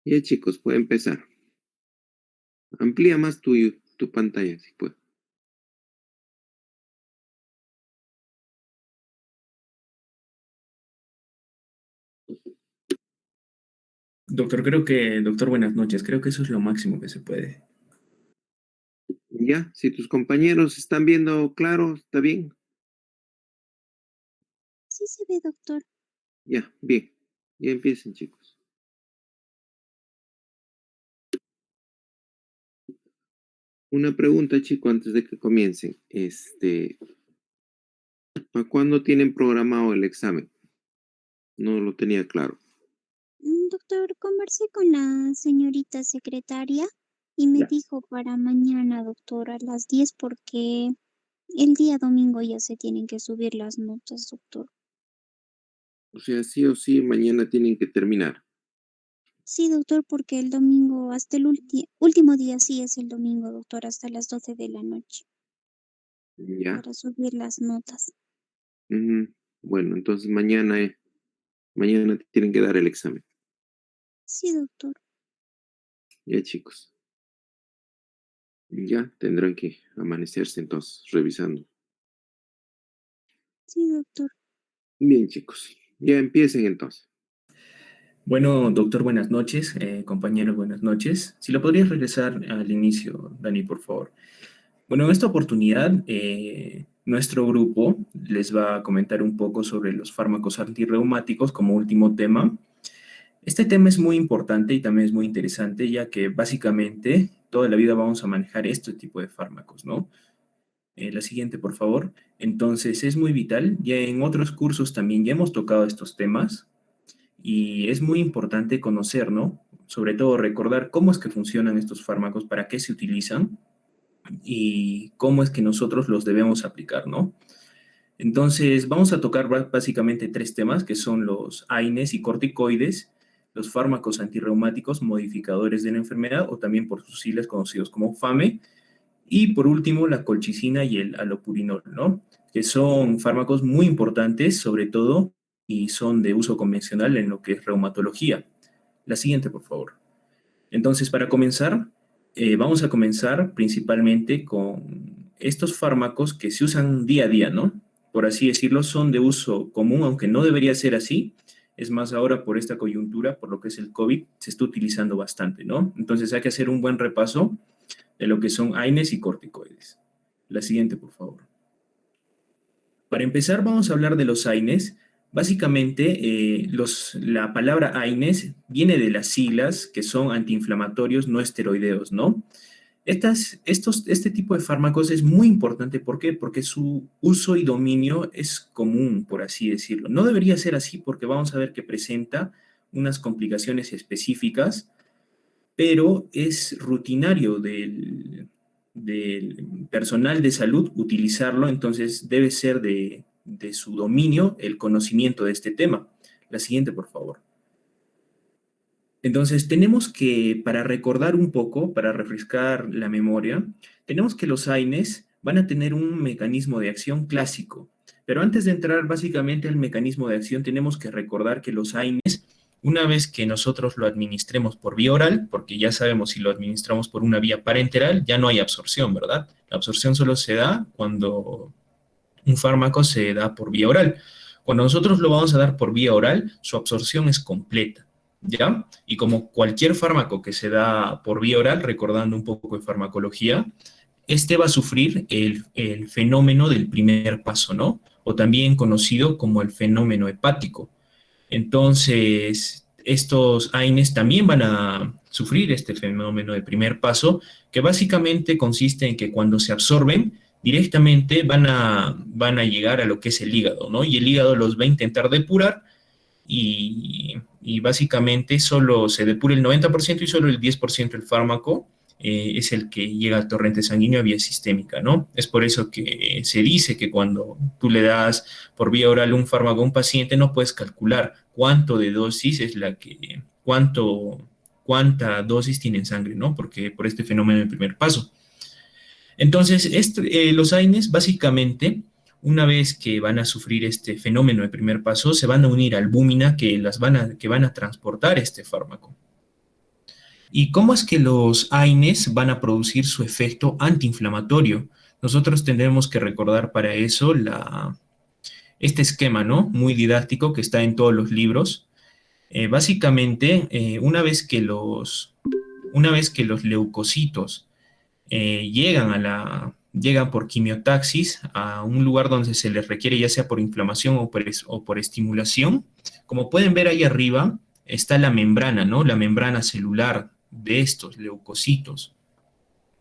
Ya chicos, puede empezar. Amplía más tu pantalla, si puede. Doctor, buenas noches. Creo que eso es lo máximo que se puede. Ya, si tus compañeros están viendo claro, está bien. Sí se ve, doctor. Ya, bien. Ya empiecen, chicos. Una pregunta, chico, antes de que comiencen. ¿Para cuándo tienen programado el examen? No lo tenía claro. Doctor, conversé con la señorita secretaria y me Ya. dijo para mañana, doctor, a las 10 porque el día domingo ya se tienen que subir las notas, doctor. O sea, sí o sí, mañana tienen que terminar. Sí, doctor, porque el domingo, hasta el último día, sí es el domingo, doctor, hasta las 12 de la noche, Ya. para subir las notas. Ujú. Bueno, entonces mañana tienen que dar el examen. Sí, doctor. Ya, chicos. Ya tendrán que amanecerse entonces, revisando. Sí, doctor. Bien, chicos. Ya empiecen entonces. Bueno, doctor, buenas noches. Compañeros, buenas noches. Si lo podrías regresar al inicio, Dani, por favor. Bueno, en esta oportunidad, nuestro grupo les va a comentar un poco sobre los fármacos antirreumáticos como último tema. Este tema es muy importante y también es muy interesante, ya que básicamente toda la vida vamos a manejar este tipo de fármacos, ¿no? La siguiente, por favor. Entonces, es muy vital. Ya en otros cursos también ya hemos tocado estos temas y es muy importante conocer, ¿no? Sobre todo recordar cómo es que funcionan estos fármacos, para qué se utilizan y cómo es que nosotros los debemos aplicar, ¿no? Entonces, vamos a tocar básicamente tres temas, que son los AINES y corticoides, los fármacos antirreumáticos modificadores de la enfermedad, o también por sus siglas conocidos como FAME, y por último, la colchicina y el alopurinol, ¿no? Que son fármacos muy importantes, sobre todo, y son de uso convencional en lo que es reumatología. La siguiente, por favor. Entonces, para comenzar, vamos a comenzar principalmente con estos fármacos que se usan día a día, ¿no? Por así decirlo, son de uso común, aunque no debería ser así. Es más, ahora por esta coyuntura, por lo que es el COVID, se está utilizando bastante, ¿no? Entonces hay que hacer un buen repaso de lo que son AINES y corticoides. La siguiente, por favor. Para empezar, vamos a hablar de los AINES. Básicamente, la palabra AINES viene de las siglas que son antiinflamatorios no esteroideos, ¿no? Este tipo de fármacos es muy importante. ¿Por qué? Porque su uso y dominio es común, por así decirlo. No debería ser así porque vamos a ver que presenta unas complicaciones específicas, pero es rutinario del personal de salud utilizarlo, entonces debe ser de su dominio el conocimiento de este tema. La siguiente, por favor. Entonces, tenemos que, para recordar un poco, para refrescar la memoria, tenemos que los AINES van a tener un mecanismo de acción clásico. Pero antes de entrar básicamente al mecanismo de acción, tenemos que recordar que los AINES, una vez que nosotros lo administremos por vía oral, porque ya sabemos si lo administramos por una vía parenteral, ya no hay absorción, ¿verdad? La absorción solo se da cuando un fármaco se da por vía oral. Cuando nosotros lo vamos a dar por vía oral, su absorción es completa, ¿ya? Y como cualquier fármaco que se da por vía oral, recordando un poco de farmacología, este va a sufrir el fenómeno del primer paso, ¿no? O también conocido como el fenómeno hepático. Entonces, estos AINES también van a sufrir este fenómeno de primer paso, que básicamente consiste en que cuando se absorben, directamente van a llegar a lo que es el hígado, ¿no? Y el hígado los va a intentar depurar y básicamente solo se depura el 90% y solo el 10% del fármaco es el que llega al torrente sanguíneo a vía sistémica, ¿no? Es por eso que se dice que cuando tú le das por vía oral un fármaco a un paciente, no puedes calcular cuánto de dosis es cuánta dosis tiene en sangre, ¿no? Porque por este fenómeno del primer paso. Entonces, los AINES básicamente, una vez que van a sufrir este fenómeno de primer paso, se van a unir a albúmina que van a transportar este fármaco. ¿Y cómo es que los AINES van a producir su efecto antiinflamatorio? Nosotros tendremos que recordar para eso este esquema, ¿no? Muy didáctico que está en todos los libros. Básicamente, una vez que los leucocitos llegan por quimiotaxis a un lugar donde se les requiere ya sea por inflamación o por estimulación. Como pueden ver ahí arriba, está la membrana, ¿no? La membrana celular de estos leucocitos.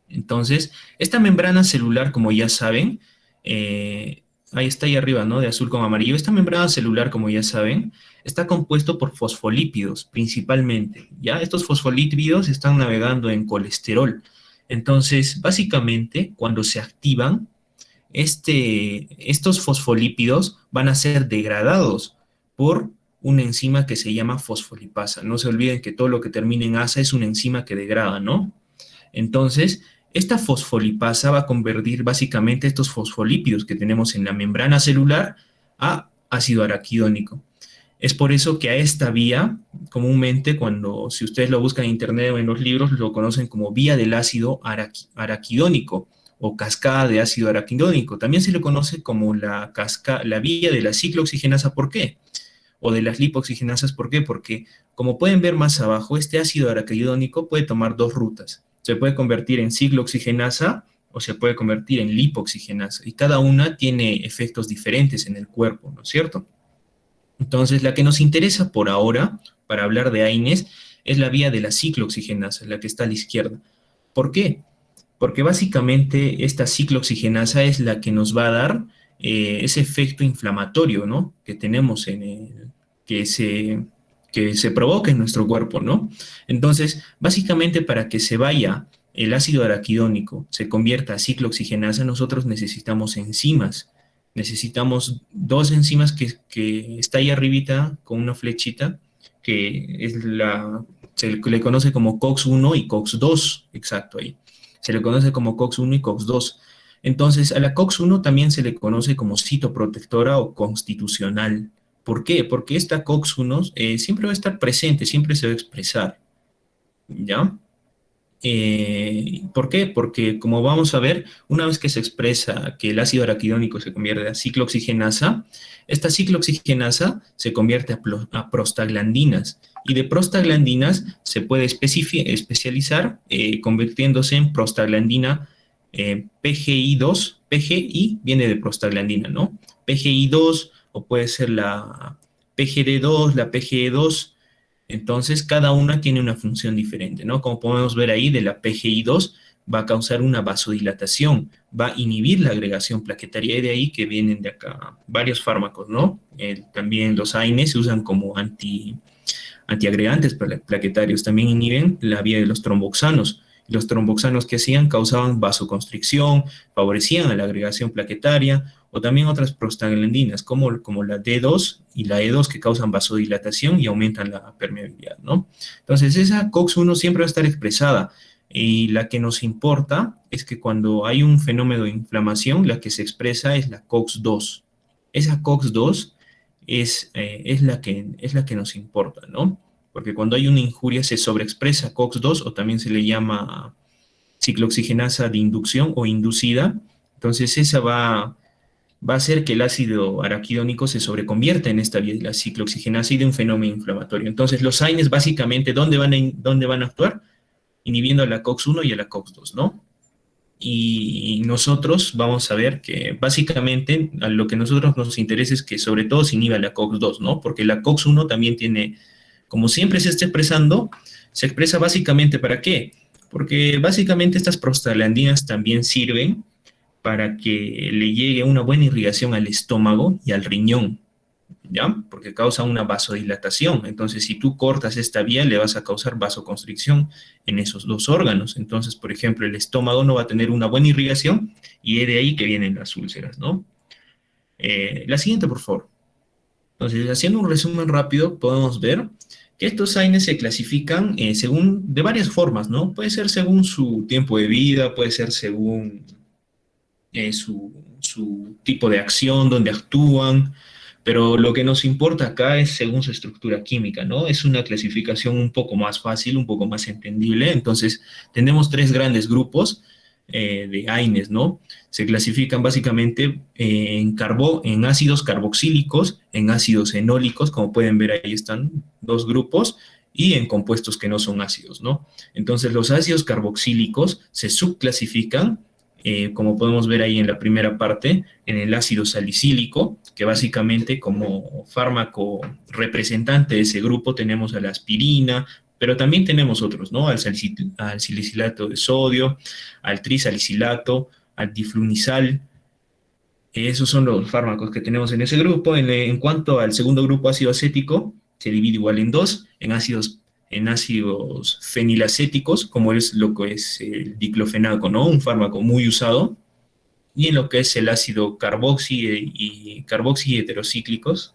Entonces, esta membrana celular, como ya saben, ahí está ahí arriba, ¿no? De azul con amarillo. Esta membrana celular, como ya saben, está compuesto por fosfolípidos principalmente, ¿ya? Estos fosfolípidos están navegando en colesterol. Entonces, básicamente, cuando se activan, estos fosfolípidos van a ser degradados por una enzima que se llama fosfolipasa. No se olviden que todo lo que termina en asa es una enzima que degrada, ¿no? Entonces, esta fosfolipasa va a convertir básicamente estos fosfolípidos que tenemos en la membrana celular a ácido araquidónico. Es por eso que a esta vía, comúnmente, si ustedes lo buscan en internet o en los libros, lo conocen como vía del ácido araquidónico o cascada de ácido araquidónico. También se le conoce como la vía de la ciclooxigenasa. ¿Por qué? O de las lipoxigenasas. ¿Por qué? Porque, como pueden ver más abajo, este ácido araquidónico puede tomar dos rutas. Se puede convertir en ciclooxigenasa o se puede convertir en lipoxigenasa. Y cada una tiene efectos diferentes en el cuerpo, ¿no es cierto? Entonces, la que nos interesa por ahora, para hablar de AINES, es la vía de la ciclooxigenasa, la que está a la izquierda. ¿Por qué? Porque básicamente esta ciclooxigenasa es la que nos va a dar ese efecto inflamatorio, ¿no? Que tenemos que se provoca en nuestro cuerpo, ¿no? Entonces, básicamente para que se vaya el ácido araquidónico, se convierta a ciclooxigenasa, nosotros necesitamos enzimas. Necesitamos dos enzimas que está ahí arribita con una flechita, que se le conoce como COX-1 y COX-2, exacto ahí. Se le conoce como COX-1 y COX-2. Entonces, a la COX-1 también se le conoce como citoprotectora o constitucional. ¿Por qué? Porque esta COX-1 siempre va a estar presente, siempre se va a expresar, ¿ya? ¿Por qué? Porque como vamos a ver, una vez que se expresa que el ácido araquidónico se convierte a ciclooxigenasa, esta ciclooxigenasa se convierte a prostaglandinas y de prostaglandinas se puede especializar convirtiéndose en prostaglandina PGI2. PGI viene de prostaglandina, ¿no? PGI2 o puede ser la PGD2, la PGE2. Entonces, cada una tiene una función diferente, ¿no? Como podemos ver ahí, de la PGI2 va a causar una vasodilatación, va a inhibir la agregación plaquetaria y de ahí que vienen de acá varios fármacos, ¿no? También los AINES se usan como antiagregantes plaquetarios, también inhiben la vía de los tromboxanos. Los tromboxanos que hacían causaban vasoconstricción, favorecían a la agregación plaquetaria, o también otras prostaglandinas, como la D2 y la E2, que causan vasodilatación y aumentan la permeabilidad, ¿no? Entonces, esa COX-1 siempre va a estar expresada, y la que nos importa es que cuando hay un fenómeno de inflamación, la que se expresa es la COX-2. Esa COX-2 es la que nos importa, ¿no? Porque cuando hay una injuria se sobreexpresa COX-2 o también se le llama ciclooxigenasa de inducción o inducida. Entonces esa va a hacer que el ácido araquidónico se sobreconvierta en esta vía de la ciclooxigenasa y de un fenómeno inflamatorio. Entonces los AINES básicamente, ¿dónde van a actuar? Inhibiendo a la COX-1 y a la COX-2, ¿no? Y nosotros vamos a ver que básicamente a lo que a nosotros nos interesa es que sobre todo se inhiba la COX-2, ¿no? Porque la COX-1 también tiene, como siempre se está expresando, se expresa básicamente ¿para qué? Porque básicamente estas prostaglandinas también sirven para que le llegue una buena irrigación al estómago y al riñón, ¿ya? Porque causa una vasodilatación. Entonces, si tú cortas esta vía, le vas a causar vasoconstricción en esos dos órganos. Entonces, por ejemplo, el estómago no va a tener una buena irrigación y es de ahí que vienen las úlceras, ¿no? La siguiente, por favor. Entonces, haciendo un resumen rápido, podemos ver que estos AINES se clasifican de varias formas, ¿no? Puede ser según su tiempo de vida, puede ser según su tipo de acción, donde actúan, Pero lo que nos importa acá es según su estructura química, ¿no? Es una clasificación un poco más fácil, un poco más entendible. Entonces, tenemos tres grandes grupos de AINES, ¿no? Se clasifican básicamente en ácidos carboxílicos, en ácidos enólicos, como pueden ver ahí están dos grupos, y en compuestos que no son ácidos, ¿no? Entonces, los ácidos carboxílicos se subclasifican, como podemos ver ahí en la primera parte, en el ácido salicílico, que básicamente como fármaco representante de ese grupo tenemos a la aspirina, pero también tenemos otros, ¿no? Al salicilato de sodio, al trisalicilato, al diflunisal. Esos son los fármacos que tenemos en ese grupo. En cuanto al segundo grupo, ácido acético, se divide igual en dos, en ácidos fenilacéticos, como es lo que es el diclofenaco, ¿no? Un fármaco muy usado, y en lo que es el ácido carboxi heterocíclicos,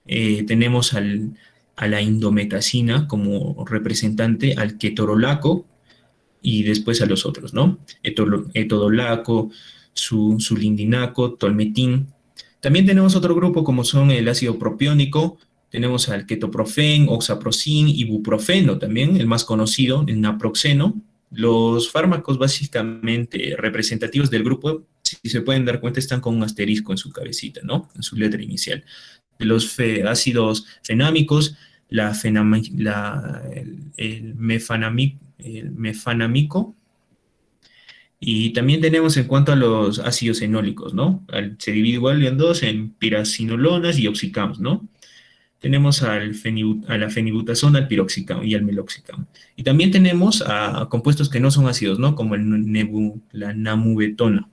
tenemos a la indometacina como representante, al ketorolaco, y después a los otros, ¿no? Etodolaco, su lindinaco, tolmetín. También tenemos otro grupo como son el ácido propiónico, tenemos al ketoprofen, oxaprocin, ibuprofeno también, el más conocido, el naproxeno. Los fármacos básicamente representativos del grupo, si se pueden dar cuenta, están con un asterisco en su cabecita, ¿no? En su letra inicial. De los ácidos fenámicos, el mefanamico, y también tenemos en cuanto a los ácidos enólicos, ¿no? Se divide igual en dos, en piracinolonas y oxicams, ¿no? Tenemos a la fenibutazona, al piroxicam y al meloxicam. Y también tenemos a compuestos que no son ácidos, ¿no? Como la namubetona.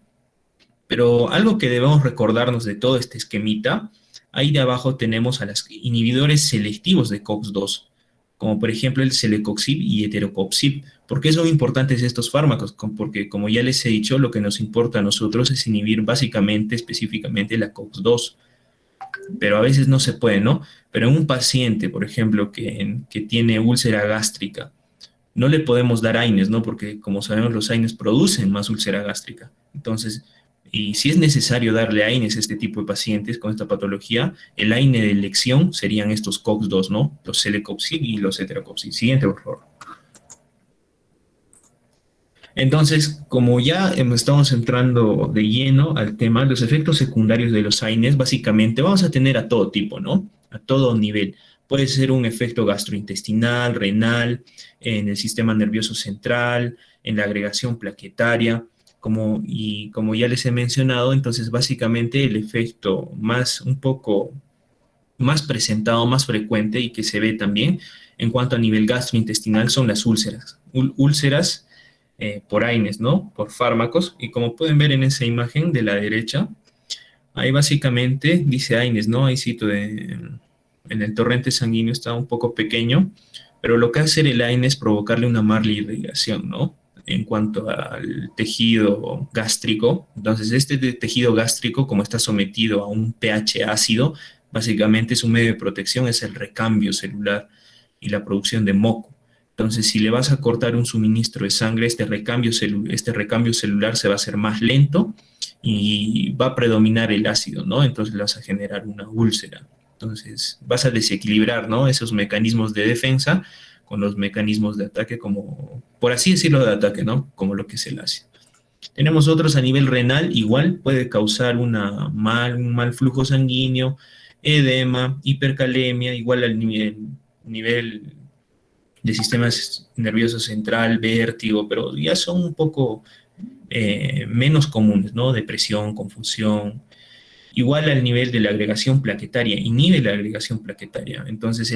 Pero algo que debemos recordarnos de todo este esquemita, ahí de abajo tenemos a los inhibidores selectivos de COX-2, como por ejemplo el celecoxib y heterocoxib. ¿Por qué son importantes estos fármacos? Porque como ya les he dicho, lo que nos importa a nosotros es inhibir básicamente, específicamente la COX-2, pero a veces no se puede, ¿no? Pero en un paciente, por ejemplo, que tiene úlcera gástrica, no le podemos dar AINES, ¿no? Porque como sabemos, los AINES producen más úlcera gástrica. Entonces, y si es necesario darle AINES a este tipo de pacientes con esta patología, el AINE de elección serían estos COX-2, ¿no? Los celecoxib y los heterocoxib. Siguiente, por favor. Entonces, como ya estamos entrando de lleno al tema, los efectos secundarios de los AINES, básicamente vamos a tener a todo tipo, ¿no? A todo nivel. Puede ser un efecto gastrointestinal, renal, en el sistema nervioso central, en la agregación plaquetaria, como ya les he mencionado, entonces básicamente el efecto un poco más presentado, más frecuente y que se ve también en cuanto a nivel gastrointestinal son las úlceras. Úlceras por AINES, ¿no? Por fármacos. Y como pueden ver en esa imagen de la derecha, ahí básicamente dice AINES, ¿no? Ahí cito en el torrente sanguíneo está un poco pequeño, pero lo que hace el AINES es provocarle una mala irrigación, ¿no? En cuanto al tejido gástrico. Entonces, este tejido gástrico, como está sometido a un pH ácido, básicamente su medio de protección es el recambio celular y la producción de moco. Entonces, si le vas a cortar un suministro de sangre, este recambio celular se va a hacer más lento y va a predominar el ácido, ¿no? Entonces le vas a generar una úlcera. Entonces vas a desequilibrar, ¿no? Esos mecanismos de defensa con los mecanismos de ataque, como, por así decirlo, de ataque, ¿no? Como lo que es el ácido. Tenemos otros a nivel renal, igual puede causar un mal flujo sanguíneo, edema, hipercalemia, igual al nivel de sistema nervioso central, vértigo, pero ya son un poco menos comunes, ¿no? Depresión, confusión. Igual al nivel de la agregación plaquetaria, inhibe la agregación plaquetaria. Entonces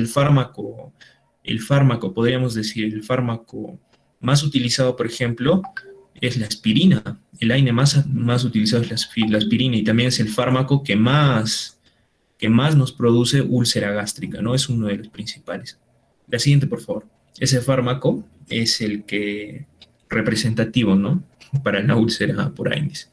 podríamos decir, el fármaco más utilizado, por ejemplo, es la aspirina. El AINE más utilizado es la aspirina y también es el fármaco que más nos produce úlcera gástrica, ¿no? Es uno de los principales. La siguiente, por favor. Ese fármaco es el que representativo, ¿no? Para la úlcera por AINES.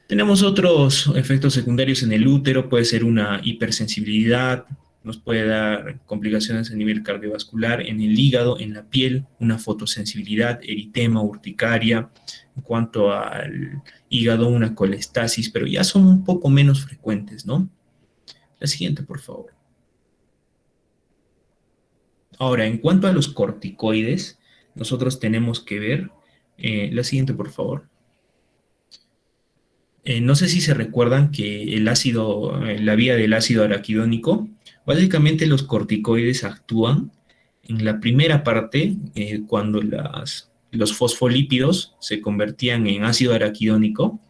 Tenemos otros efectos secundarios en el útero, puede ser una hipersensibilidad, nos puede dar complicaciones a nivel cardiovascular, en el hígado, en la piel, una fotosensibilidad, eritema, urticaria. En cuanto al hígado, una colestasis, pero ya son un poco menos frecuentes, ¿no? La siguiente, por favor. Ahora, en cuanto a los corticoides, nosotros tenemos que ver, la siguiente, por favor. No sé si se recuerdan que el ácido, la vía del ácido araquidónico, básicamente los corticoides actúan en la primera parte, cuando los fosfolípidos se convertían en ácido araquidónico.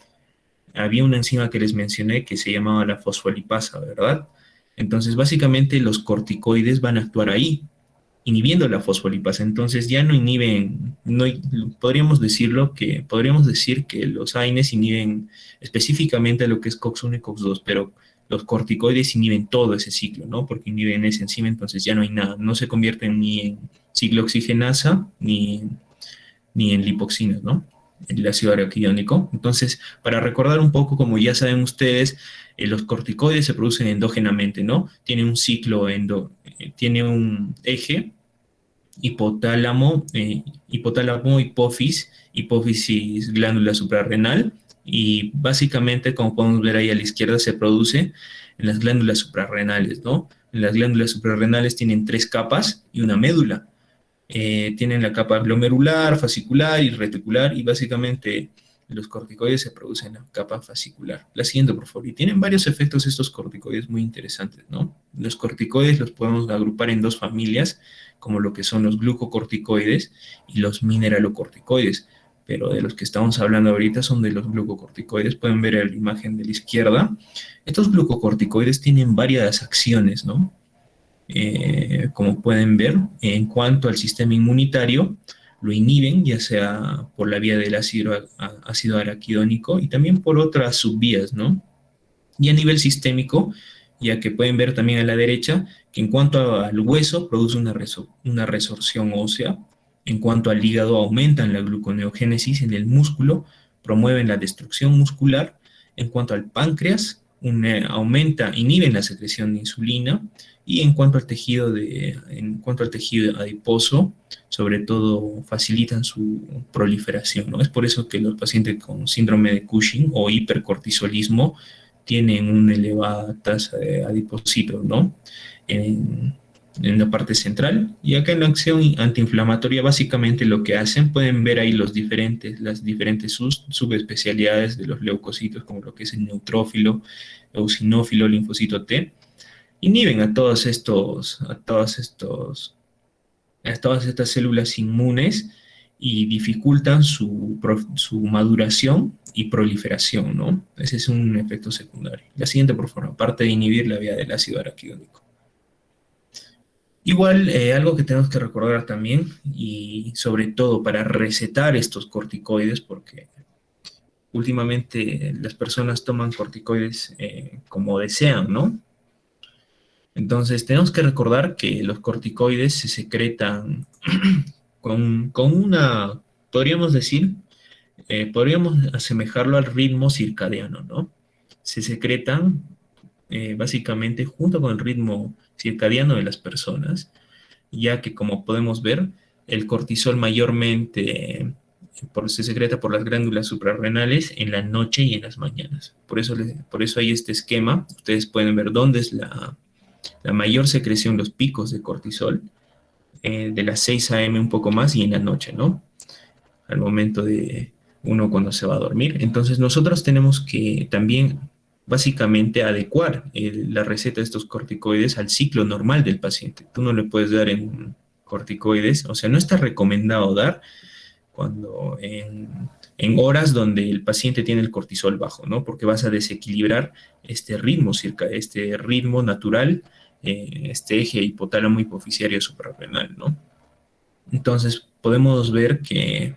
Había una enzima que les mencioné que se llamaba la fosfolipasa, ¿verdad? Entonces, básicamente los corticoides van a actuar ahí, inhibiendo la fosfolipasa. Entonces ya no inhiben, no, podríamos decir que los AINES inhiben específicamente lo que es COX-1 y COX-2, pero los corticoides inhiben todo ese ciclo, ¿no? Porque inhiben esa enzima, entonces ya no hay nada, no se convierten ni en ciclooxigenasa ni en lipoxinas, ¿no? El ácido araquidónico. Entonces, para recordar un poco, como ya saben ustedes, los corticoides se producen endógenamente, ¿no? Tiene un ciclo tiene un eje hipotálamo, hipófisis, glándula suprarrenal, y básicamente, como podemos ver ahí a la izquierda, se produce en las glándulas suprarrenales, ¿no? En las glándulas suprarrenales tienen 3 capas y una médula. Tienen la capa glomerular, fascicular y reticular, y básicamente los corticoides se producen en la capa fascicular. La siguiente, por favor. Y tienen varios efectos estos corticoides muy interesantes, ¿no? Los corticoides los podemos agrupar en 2 familias, como lo que son los glucocorticoides y los mineralocorticoides. Pero de los que estamos hablando ahorita son de los glucocorticoides. Pueden ver en la imagen de la izquierda. Estos glucocorticoides tienen varias acciones, ¿no? Como pueden ver, en cuanto al sistema inmunitario, lo inhiben, ya sea por la vía del ácido araquidónico y también por otras subvías, ¿no? Y a nivel sistémico, ya que pueden ver también a la derecha, que en cuanto al hueso, produce una resorción ósea. En cuanto al hígado, aumentan la gluconeogénesis en el músculo, promueven la destrucción muscular. En cuanto al páncreas, inhiben la secreción de insulina. Y en cuanto al tejido adiposo, sobre todo facilitan su proliferación, ¿no? Es por eso que los pacientes con síndrome de Cushing o hipercortisolismo tienen una elevada tasa de adipocitos, ¿no? En, en la parte central. Y acá en la acción antiinflamatoria, básicamente lo que hacen, pueden ver ahí las diferentes subespecialidades de los leucocitos, como lo que es el neutrófilo, eosinófilo, linfocito T, inhiben a todas estas células inmunes y dificultan su maduración y proliferación, ¿no? Ese es un efecto secundario. La siguiente, por favor, aparte de inhibir la vía del ácido araquidónico. Igual, algo que tenemos que recordar también, y sobre todo para recetar estos corticoides, porque últimamente las personas toman corticoides como desean, ¿no? Entonces, tenemos que recordar que los corticoides se secretan con una, podríamos decir, podríamos asemejarlo al ritmo circadiano, ¿no? Se secretan básicamente junto con el ritmo circadiano de las personas, ya que como podemos ver, el cortisol mayormente se secreta por las glándulas suprarrenales en la noche y en las mañanas. Por eso hay este esquema. Ustedes pueden ver dónde es la mayor secreción, los picos de cortisol, de las 6 a.m. un poco más y en la noche, ¿no? Al momento de uno cuando se va a dormir. Entonces nosotros tenemos que también básicamente adecuar la receta de estos corticoides al ciclo normal del paciente. Tú no le puedes dar en corticoides, o sea, no está recomendado dar cuando en horas donde el paciente tiene el cortisol bajo, ¿no? Porque vas a desequilibrar este ritmo natural, este eje hipotálamo hipoficiario suprarrenal, ¿no? Entonces podemos ver que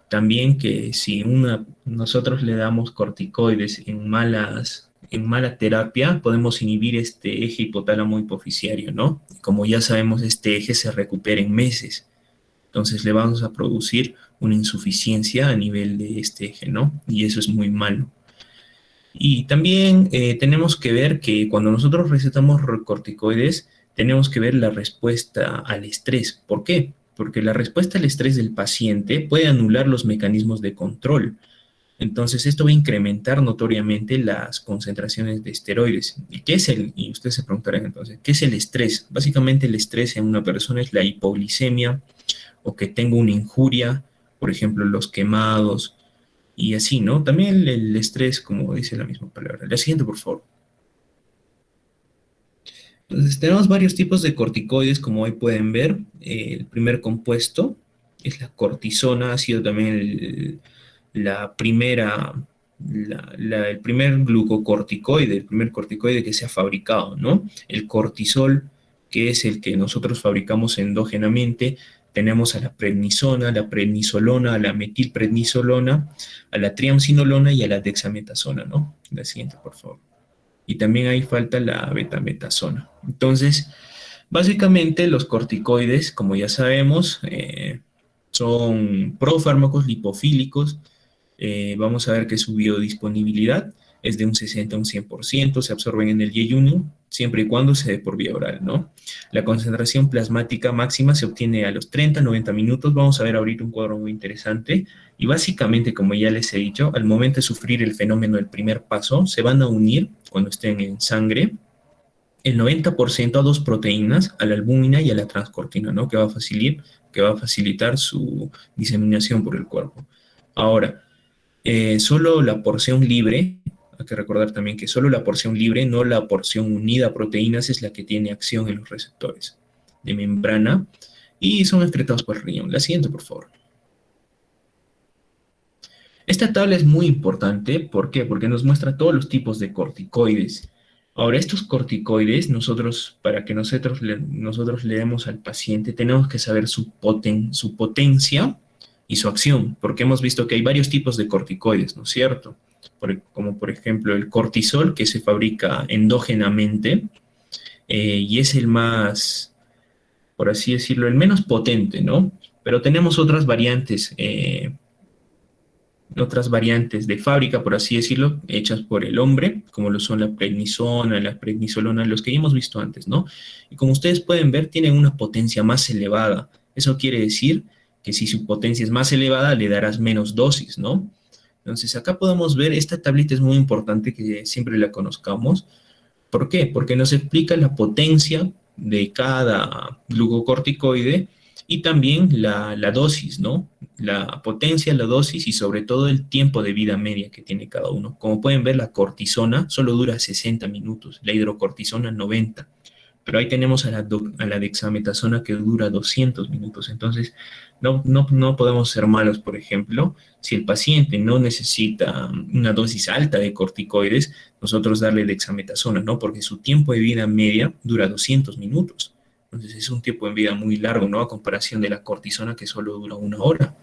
también que si nosotros le damos corticoides en mala terapia, podemos inhibir este eje hipotálamo hipoficiario, ¿no? Como ya sabemos, este eje se recupera en meses. Entonces le vamos a producir una insuficiencia a nivel de este eje, ¿no? Y eso es muy malo. Y también tenemos que ver que cuando nosotros recetamos corticoides, tenemos que ver la respuesta al estrés. ¿Por qué? Porque la respuesta al estrés del paciente puede anular los mecanismos de control. Entonces, esto va a incrementar notoriamente las concentraciones de esteroides. ¿Y qué es y ustedes se preguntarán entonces, ¿qué es el estrés? Básicamente el estrés en una persona es la hipoglicemia o que tenga una injuria, por ejemplo, los quemados y así, ¿no? También el estrés, como dice la misma palabra. La siguiente, por favor. Entonces, tenemos varios tipos de corticoides, como hoy pueden ver. El primer compuesto es la cortisona, ha sido también la primera, el primer glucocorticoide, el primer corticoide que se ha fabricado, ¿no? El cortisol, que es el que nosotros fabricamos endógenamente. Tenemos a la prednisolona, a la metilprednisolona, a la triamcinolona y a la dexametasona, ¿no? La siguiente, por favor. Y también ahí falta la betametasona. Entonces, básicamente los corticoides, como ya sabemos, son profármacos lipofílicos. Vamos a ver que su biodisponibilidad es de un 60 a un 100%, se absorben en el yeyuno, siempre y cuando se dé por vía oral, ¿no? La concentración plasmática máxima se obtiene a los 30, 90 minutos. Vamos a ver ahorita un cuadro muy interesante. Y básicamente, como ya les he dicho, al momento de sufrir el fenómeno del primer paso, se van a unir, cuando estén en sangre, el 90% a dos proteínas, a la albúmina y a la transcortina, ¿no? Que va a facilitar su diseminación por el cuerpo. Ahora, solo la porción libre, hay que recordar también que solo la porción libre, no la porción unida a proteínas, es la que tiene acción en los receptores de membrana y son excretados por el riñón. La siguiente, por favor. Esta tabla es muy importante, ¿por qué? Porque nos muestra todos los tipos de corticoides. Ahora, estos corticoides, para que nosotros le demos al paciente, tenemos que saber su potencia y su acción, porque hemos visto que hay varios tipos de corticoides, ¿no es cierto? Como por ejemplo el cortisol, que se fabrica endógenamente, y es el más, por así decirlo, el menos potente, ¿no? Pero tenemos otras variantes de fábrica, por así decirlo, hechas por el hombre, como lo son la prednisona, la prednisolona, los que ya hemos visto antes, ¿no? Y como ustedes pueden ver, tienen una potencia más elevada. Eso quiere decir que si su potencia es más elevada, le darás menos dosis, ¿no? Entonces, acá podemos ver, esta tablita es muy importante que siempre la conozcamos. ¿Por qué? Porque nos explica la potencia de cada glucocorticoide y también la dosis, ¿no? La potencia, la dosis y sobre todo el tiempo de vida media que tiene cada uno. Como pueden ver, la cortisona solo dura 60 minutos, la hidrocortisona 90, pero ahí tenemos a la dexametasona que dura 200 minutos. Entonces, no podemos ser malos, por ejemplo, si el paciente no necesita una dosis alta de corticoides, nosotros darle dexametasona, ¿no? Porque su tiempo de vida media dura 200 minutos. Entonces, es un tiempo de vida muy largo, ¿no? A comparación de la cortisona que solo dura 1 hora.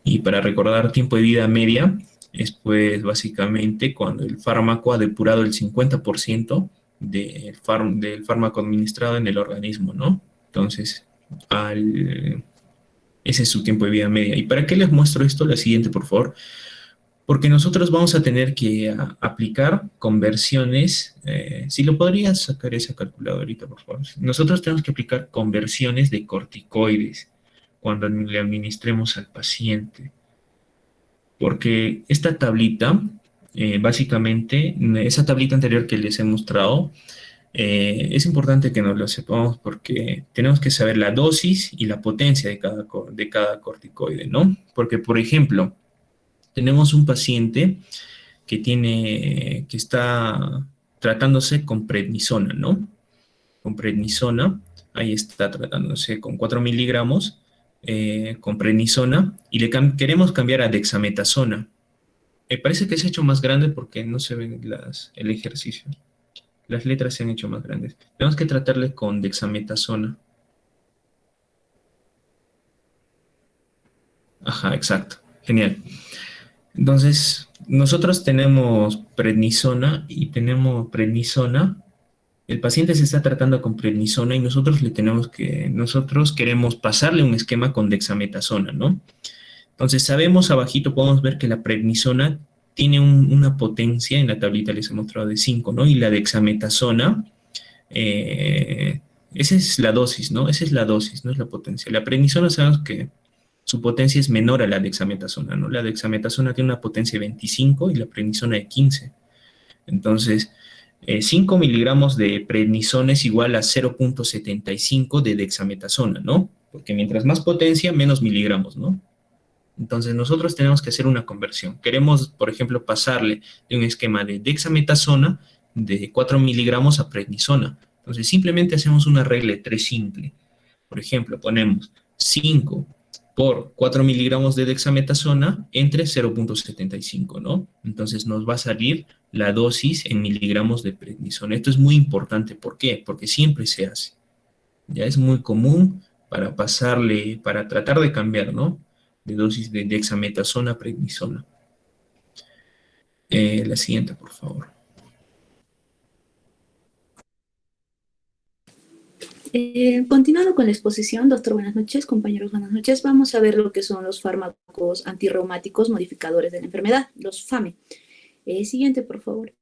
Y para recordar tiempo de vida media, es pues básicamente cuando el fármaco ha depurado el 50% del fármaco administrado en el organismo, ¿no? Entonces, ese es su tiempo de vida media. ¿Y para qué les muestro esto? La siguiente, por favor. Porque nosotros vamos a tener que aplicar conversiones. Si lo podrías sacar esa calculadorita, por favor. Nosotros tenemos que aplicar conversiones de corticoides cuando le administremos al paciente. Porque esta tablita, básicamente, esa tablita anterior que les he mostrado, es importante que nos lo sepamos porque tenemos que saber la dosis y la potencia de cada corticoide, ¿no? Porque, por ejemplo, tenemos un paciente que está tratándose con prednisona, ¿no? Con prednisona, ahí está tratándose con 4 miligramos con prednisona y queremos cambiar a dexametasona. Me parece que se ha hecho más grande porque no se ve el ejercicio. Las letras se han hecho más grandes. Tenemos que tratarle con dexametasona. Ajá, exacto. Genial. Entonces, nosotros tenemos prednisona y tenemos prednisona. El paciente se está tratando con prednisona y nosotros queremos pasarle un esquema con dexametasona, ¿no? Entonces, sabemos abajito, podemos ver que la prednisona tiene una potencia, en la tablita les he mostrado de 5, ¿no? Y la dexametasona, esa es la dosis, ¿no? Esa es la dosis, no es la potencia. La prednisona sabemos que su potencia es menor a la dexametasona, ¿no? La dexametasona tiene una potencia de 25 y la prednisona de 15. Entonces, 5 miligramos de prednisona es igual a 0,75 de dexametasona, ¿no? Porque mientras más potencia, menos miligramos, ¿no? Entonces, nosotros tenemos que hacer una conversión. Queremos, por ejemplo, pasarle de un esquema de dexametasona de 4 miligramos a prednisona. Entonces, simplemente hacemos una regla de 3 simple. Por ejemplo, ponemos 5 por 4 miligramos de dexametasona entre 0,75, ¿no? Entonces nos va a salir la dosis en miligramos de prednisona. Esto es muy importante. ¿Por qué? Porque siempre se hace. Ya es muy común para pasarle, para tratar de cambiar, ¿no? De dosis de dexametasona a prednisona. La siguiente, por favor. Continuando con la exposición, doctor, buenas noches, compañeros, buenas noches. Vamos a ver lo que son los fármacos antirreumáticos modificadores de la enfermedad, los FAME. Siguiente, por favor.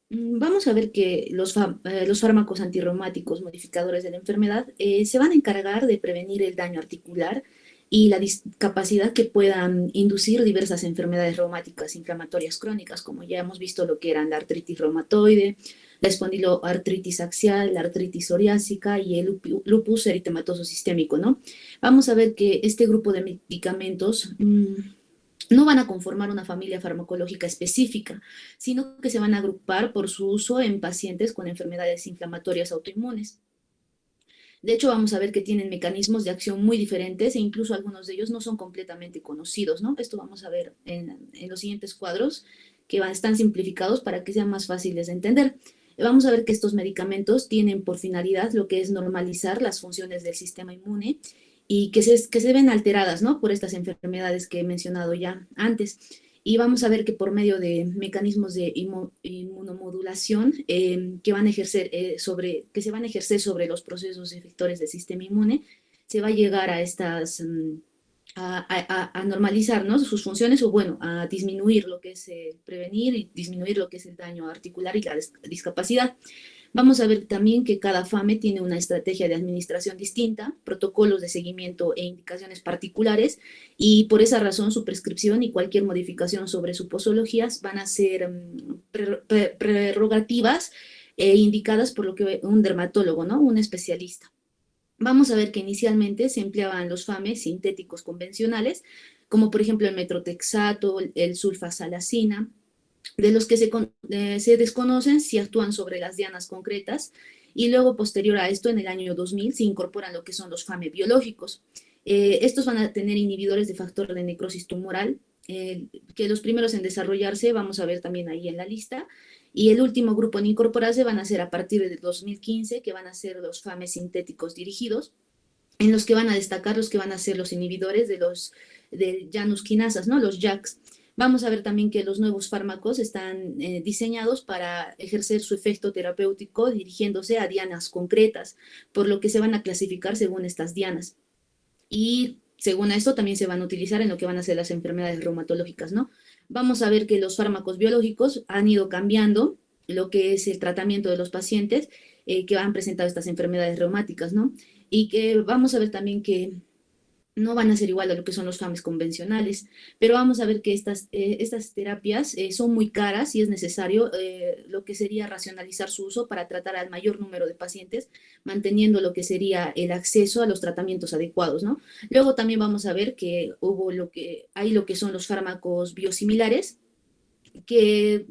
Vamos a ver que los fármacos antirreumáticos modificadores de la enfermedad se van a encargar de prevenir el daño articular y la discapacidad que puedan inducir diversas enfermedades reumáticas inflamatorias crónicas, como ya hemos visto lo que eran la artritis reumatoide, la espondiloartritis axial, la artritis psoriásica y el lupus eritematoso sistémico, ¿no? Vamos a ver que este grupo de medicamentos no van a conformar una familia farmacológica específica, sino que se van a agrupar por su uso en pacientes con enfermedades inflamatorias autoinmunes. De hecho, vamos a ver que tienen mecanismos de acción muy diferentes e incluso algunos de ellos no son completamente conocidos, ¿no? Esto vamos a ver en los siguientes cuadros que están simplificados para que sean más fáciles de entender. Vamos a ver que estos medicamentos tienen por finalidad lo que es normalizar las funciones del sistema inmune y que se ven alteradas, ¿no? Por estas enfermedades que he mencionado ya antes. Y vamos a ver que por medio de mecanismos de inmunomodulación que se van a ejercer sobre los procesos efectores del sistema inmune, se va a llegar a a normalizar, ¿no? Sus funciones o bueno, a disminuir lo que es prevenir y disminuir lo que es el daño articular y la discapacidad. Vamos a ver también que cada FAME tiene una estrategia de administración distinta, protocolos de seguimiento e indicaciones particulares, y por esa razón su prescripción y cualquier modificación sobre su posología van a ser prerrogativas indicadas por lo que un dermatólogo, ¿no? Un especialista. Vamos a ver que inicialmente se empleaban los FAME sintéticos convencionales, como por ejemplo el metrotexato, el sulfasalacina, de los que se desconocen si actúan sobre las dianas concretas, y luego posterior a esto, en el año 2000, se incorporan lo que son los FAME biológicos. Estos van a tener inhibidores de factor de necrosis tumoral, que los primeros en desarrollarse, vamos a ver también ahí en la lista, y el último grupo en incorporarse van a ser a partir del 2015, que van a ser los FAME sintéticos dirigidos, en los que van a destacar los que van a ser los inhibidores de Janus quinasas, ¿no? Los JAKs. Vamos a ver también que los nuevos fármacos están diseñados para ejercer su efecto terapéutico dirigiéndose a dianas concretas, por lo que se van a clasificar según estas dianas. Y según esto también se van a utilizar en lo que van a ser las enfermedades reumatológicas, ¿no? Vamos a ver que los fármacos biológicos han ido cambiando lo que es el tratamiento de los pacientes que han presentado estas enfermedades reumáticas, ¿no? Y que vamos a ver también que no van a ser igual a lo que son los FAMES convencionales, pero vamos a ver que estas terapias son muy caras y es necesario lo que sería racionalizar su uso para tratar al mayor número de pacientes, manteniendo lo que sería el acceso a los tratamientos adecuados, ¿no? Luego también vamos a ver que hay lo que son los fármacos biosimilares, que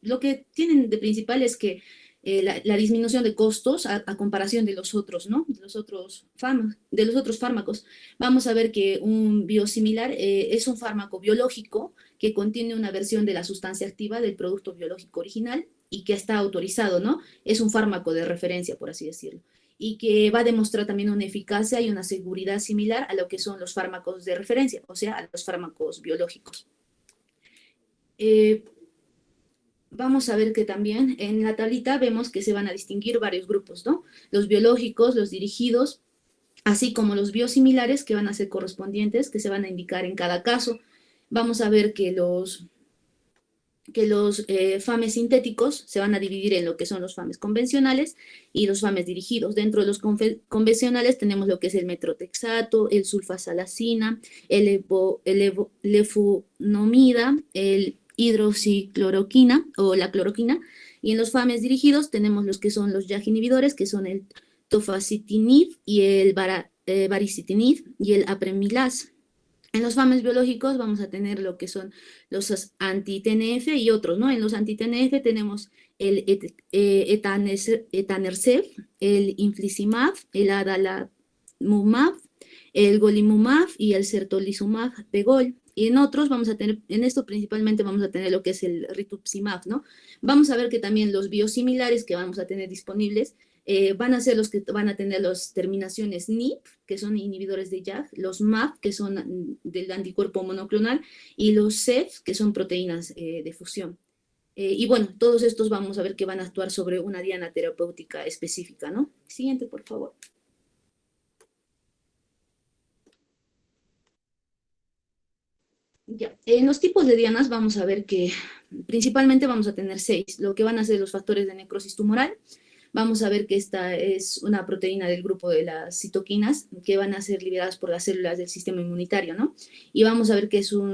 lo que tienen de principal es que la disminución de costos a comparación de los otros, ¿no? De los otros fármacos. Vamos a ver que un biosimilar es un fármaco biológico que contiene una versión de la sustancia activa del producto biológico original y que está autorizado, ¿no? Es un fármaco de referencia, por así decirlo, y que va a demostrar también una eficacia y una seguridad similar a lo que son los fármacos de referencia, o sea, a los fármacos biológicos. Vamos a ver que también en la tablita vemos que se van a distinguir varios grupos, ¿no? Los biológicos, los dirigidos, así como los biosimilares que van a ser correspondientes, que se van a indicar en cada caso. Vamos a ver que que los FAMES sintéticos se van a dividir en lo que son los FAMES convencionales y los FAMES dirigidos. Dentro de los convencionales tenemos lo que es el metrotexato, el sulfasalacina, el lefunomida, el hidroxicloroquina o la cloroquina. Y en los FAMES dirigidos tenemos los que son los JAK inhibidores, que son el tofacitinib y el baricitinib y el apremilaz. En los FAMES biológicos vamos a tener lo que son los anti-TNF y otros, ¿no? En los anti-TNF tenemos el etanercept, el infliximab, el adalimumab, el golimumab y el certolizumab pegol. Y en otros vamos a tener, en esto principalmente vamos a tener lo que es el rituximab, ¿no? Vamos a ver que también los biosimilares que vamos a tener disponibles van a ser los que van a tener las terminaciones NIP, que son inhibidores de JAK, los MAP, que son del anticuerpo monoclonal, y los CEF, que son proteínas de fusión. Y bueno, todos estos vamos a ver que van a actuar sobre una diana terapéutica específica, ¿no? Siguiente, por favor. Ya, en los tipos de dianas vamos a ver que principalmente vamos a tener 6, lo que van a ser los factores de necrosis tumoral. Vamos a ver que esta es una proteína del grupo de las citoquinas que van a ser liberadas por las células del sistema inmunitario, ¿no? Y vamos a ver que su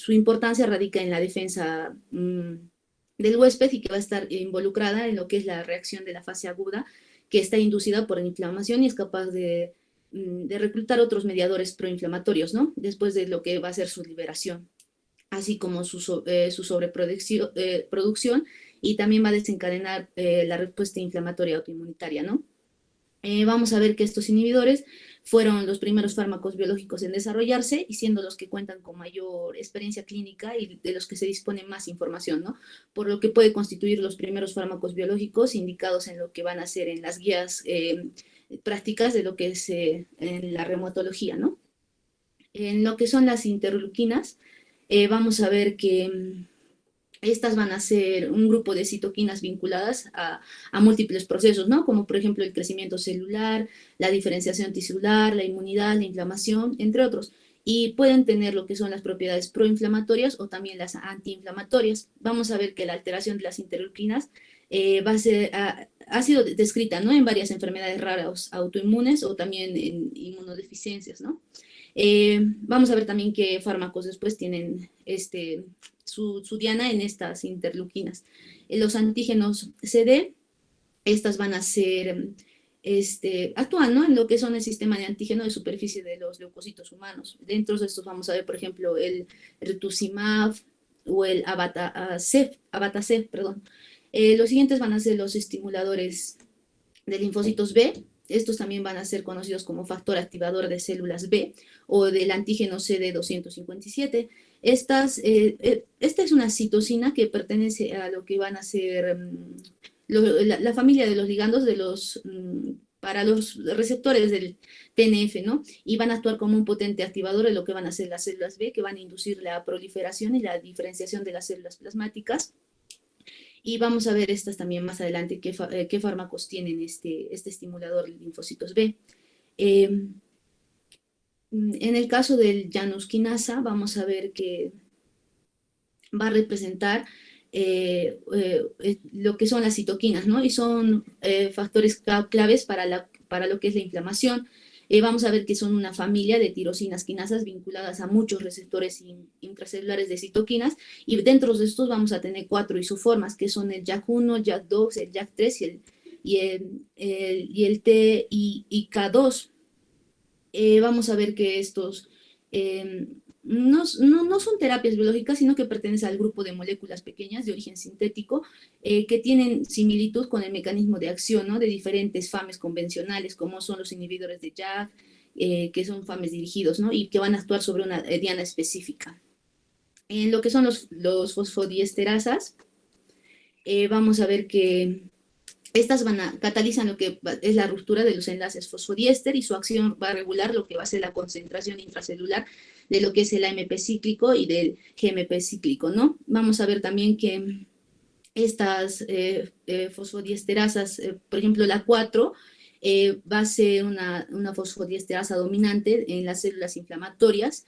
importancia radica en la defensa del huésped y que va a estar involucrada en lo que es la reacción de la fase aguda, que está inducida por la inflamación y es capaz de reclutar otros mediadores proinflamatorios, ¿no? Después de lo que va a ser su liberación, así como su sobreproducción, y también va a desencadenar la respuesta inflamatoria autoinmunitaria, ¿no? Vamos a ver que estos inhibidores fueron los primeros fármacos biológicos en desarrollarse y siendo los que cuentan con mayor experiencia clínica y de los que se dispone más información, ¿no? Por lo que puede constituir los primeros fármacos biológicos indicados en lo que van a ser en las guías prácticas de lo que es en la reumatología, ¿no? En lo que son las interleuquinas, vamos a ver que estas van a ser un grupo de citoquinas vinculadas a múltiples procesos, ¿no? Como por ejemplo el crecimiento celular, la diferenciación tisular, la inmunidad, la inflamación, entre otros. Y pueden tener lo que son las propiedades proinflamatorias o también las antiinflamatorias. Vamos a ver que la alteración de las interleuquinas ha sido descrita, ¿no? En varias enfermedades raras autoinmunes o también en inmunodeficiencias, ¿no? Vamos a ver también qué fármacos después tienen su diana en estas interleuquinas. Los antígenos CD, estas van a ser, actúan, ¿no? En lo que son el sistema de antígeno de superficie de los leucocitos humanos. Dentro de estos vamos a ver, por ejemplo, el rituximab o el abatacept, perdón. Los siguientes van a ser los estimuladores de linfocitos B. Estos también van a ser conocidos como factor activador de células B o del antígeno CD257. Esta es una citosina que pertenece a lo que van a ser la familia de los ligandos para los receptores del TNF, ¿no? Y van a actuar como un potente activador de lo que van a ser las células B, que van a inducir la proliferación y la diferenciación de las células plasmáticas. Y vamos a ver estas también más adelante, qué fármacos tienen este estimulador de linfocitos B. En el caso del Janus quinasa, vamos a ver que va a representar lo que son las citoquinas, ¿no? Y son factores claves para lo que es la inflamación. Vamos a ver que son una familia de tirosinas quinasas vinculadas a muchos receptores intracelulares de citoquinas, y dentro de estos vamos a tener 4 isoformas, que son el JAK1, el JAK2, el JAK3 y el TIK2. Vamos a ver que estos no son terapias biológicas, sino que pertenecen al grupo de moléculas pequeñas de origen sintético que tienen similitud con el mecanismo de acción, ¿no? De diferentes FAMES convencionales, como son los inhibidores de JAK, que son FAMES dirigidos, ¿no? Y que van a actuar sobre una diana específica. En lo que son los fosfodiesterasas, vamos a ver que estas catalizan lo que es la ruptura de los enlaces fosfodiéster y su acción va a regular lo que va a ser la concentración intracelular de lo que es el AMP cíclico y del GMP cíclico, ¿no? Vamos a ver también que estas fosfodiesterasas, por ejemplo, la 4, va a ser una fosfodiesterasa dominante en las células inflamatorias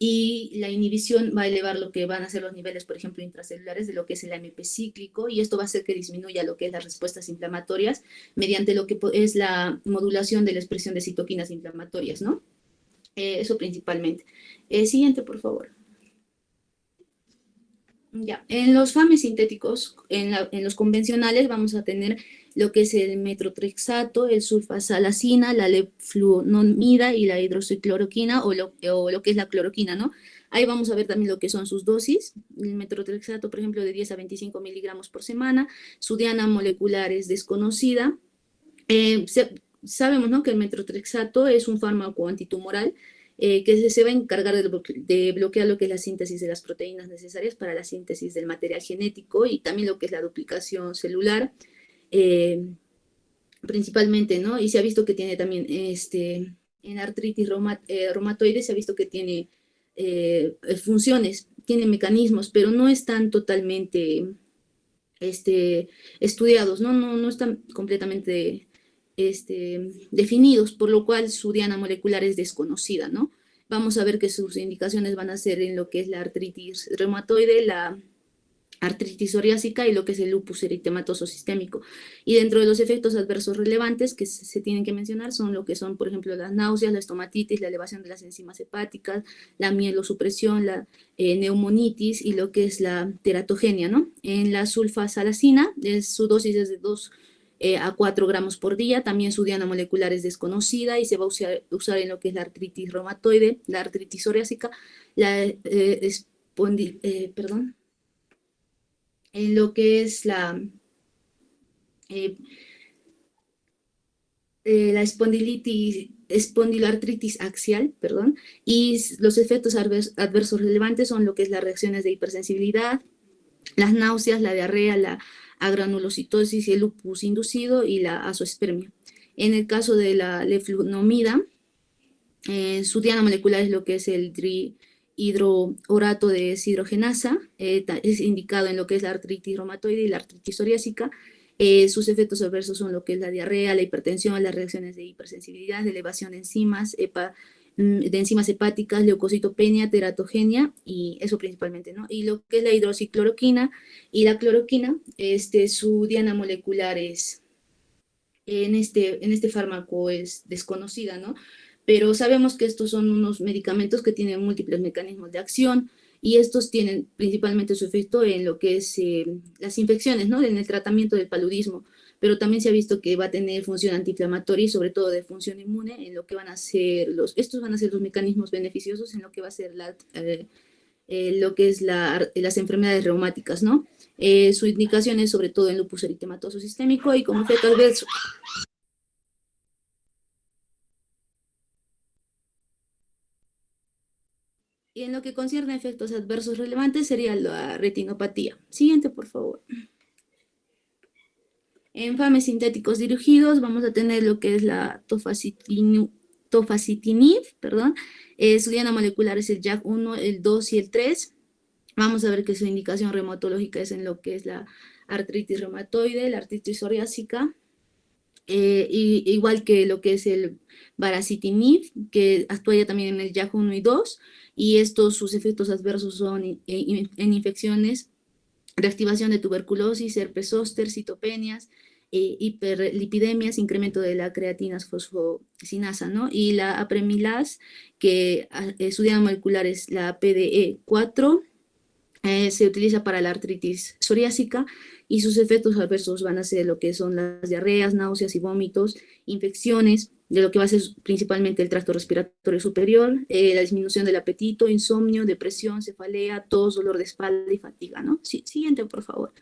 y la inhibición va a elevar lo que van a ser los niveles, por ejemplo, intracelulares de lo que es el AMP cíclico, y esto va a hacer que disminuya lo que es las respuestas inflamatorias mediante lo que es la modulación de la expresión de citoquinas inflamatorias, ¿no? Eso principalmente. Siguiente, por favor. Ya, en los FAMES sintéticos, en los convencionales, vamos a tener lo que es el metrotrexato, el sulfasalacina, la leflunomida y la hidroxicloroquina o lo que es la cloroquina, ¿no? Ahí vamos a ver también lo que son sus dosis. El metrotrexato, por ejemplo, de 10 a 25 miligramos por semana. Su diana molecular es desconocida. Sabemos, ¿no?, que el metrotrexato es un fármaco antitumoral que se va a encargar de bloquear lo que es la síntesis de las proteínas necesarias para la síntesis del material genético y también lo que es la duplicación celular, principalmente, ¿no? Y se ha visto que tiene también, en artritis reumatoide, se ha visto que tiene funciones, tiene mecanismos, pero no están totalmente estudiados, ¿no? No están completamente definidos, por lo cual su diana molecular es desconocida, ¿no? Vamos a ver que sus indicaciones van a ser en lo que es la artritis reumatoide, la artritis psoriásica y lo que es el lupus eritematoso sistémico. Y dentro de los efectos adversos relevantes que se tienen que mencionar son lo que son, por ejemplo, las náuseas, la estomatitis, la elevación de las enzimas hepáticas, la mielosupresión, la neumonitis y lo que es la teratogenia, ¿no? En la sulfasalacina, su dosis es de 2 a 4 gramos por día. También su diana molecular es desconocida y se va a usar en lo que es la artritis reumatoide, la artritis psoriásica, en lo que es la espondiloartritis axial, perdón, y los efectos adversos relevantes son lo que es las reacciones de hipersensibilidad, las náuseas, la diarrea, la agranulocitosis, el lupus inducido y la azoospermia. En el caso de la leflunomida, su diana molecular es lo que es el hidrohorato de deshidrogenasa, es indicado en lo que es la artritis reumatoide y la artritis psoriásica. Sus efectos adversos son lo que es la diarrea, la hipertensión, las reacciones de hipersensibilidad, de elevación de enzimas, de enzimas hepáticas, leucocitopenia, teratogenia, y eso principalmente, ¿no? Y lo que es la hidroxicloroquina y la cloroquina, su diana molecular es, en este fármaco es desconocida, ¿no? Pero sabemos que estos son unos medicamentos que tienen múltiples mecanismos de acción y estos tienen principalmente su efecto en lo que es las infecciones, ¿no? En el tratamiento del paludismo, pero también se ha visto que va a tener función antiinflamatoria y sobre todo de función inmune en lo que van a ser estos van a ser los mecanismos beneficiosos en lo que va a ser lo que es las enfermedades reumáticas, ¿no? Su indicación es sobre todo en lupus eritematoso sistémico y como efecto adverso. Y en lo que concierne a efectos adversos relevantes sería la retinopatía. Siguiente, por favor. En FAMES sintéticos dirigidos vamos a tener lo que es la tofacitinib, perdón. Su diana molecular es el JAK1, el 2 y el 3. Vamos a ver que su indicación reumatológica es en lo que es la artritis reumatoide, la artritis psoriásica, igual que lo que es el baricitinib, que actúa ya también en el JAK1 y 2, y sus efectos adversos son en infecciones, reactivación de tuberculosis, herpes zóster, citopenias, hiperlipidemias, incremento de la creatina fosfocinasa, ¿no? Y la apremilase, que su diana molecular es la PDE4, se utiliza para la artritis psoriásica y sus efectos adversos van a ser lo que son las diarreas, náuseas y vómitos, infecciones, de lo que va a ser principalmente el tracto respiratorio superior, la disminución del apetito, insomnio, depresión, cefalea, tos, dolor de espalda y fatiga, ¿no? Sí, siguiente, por favor.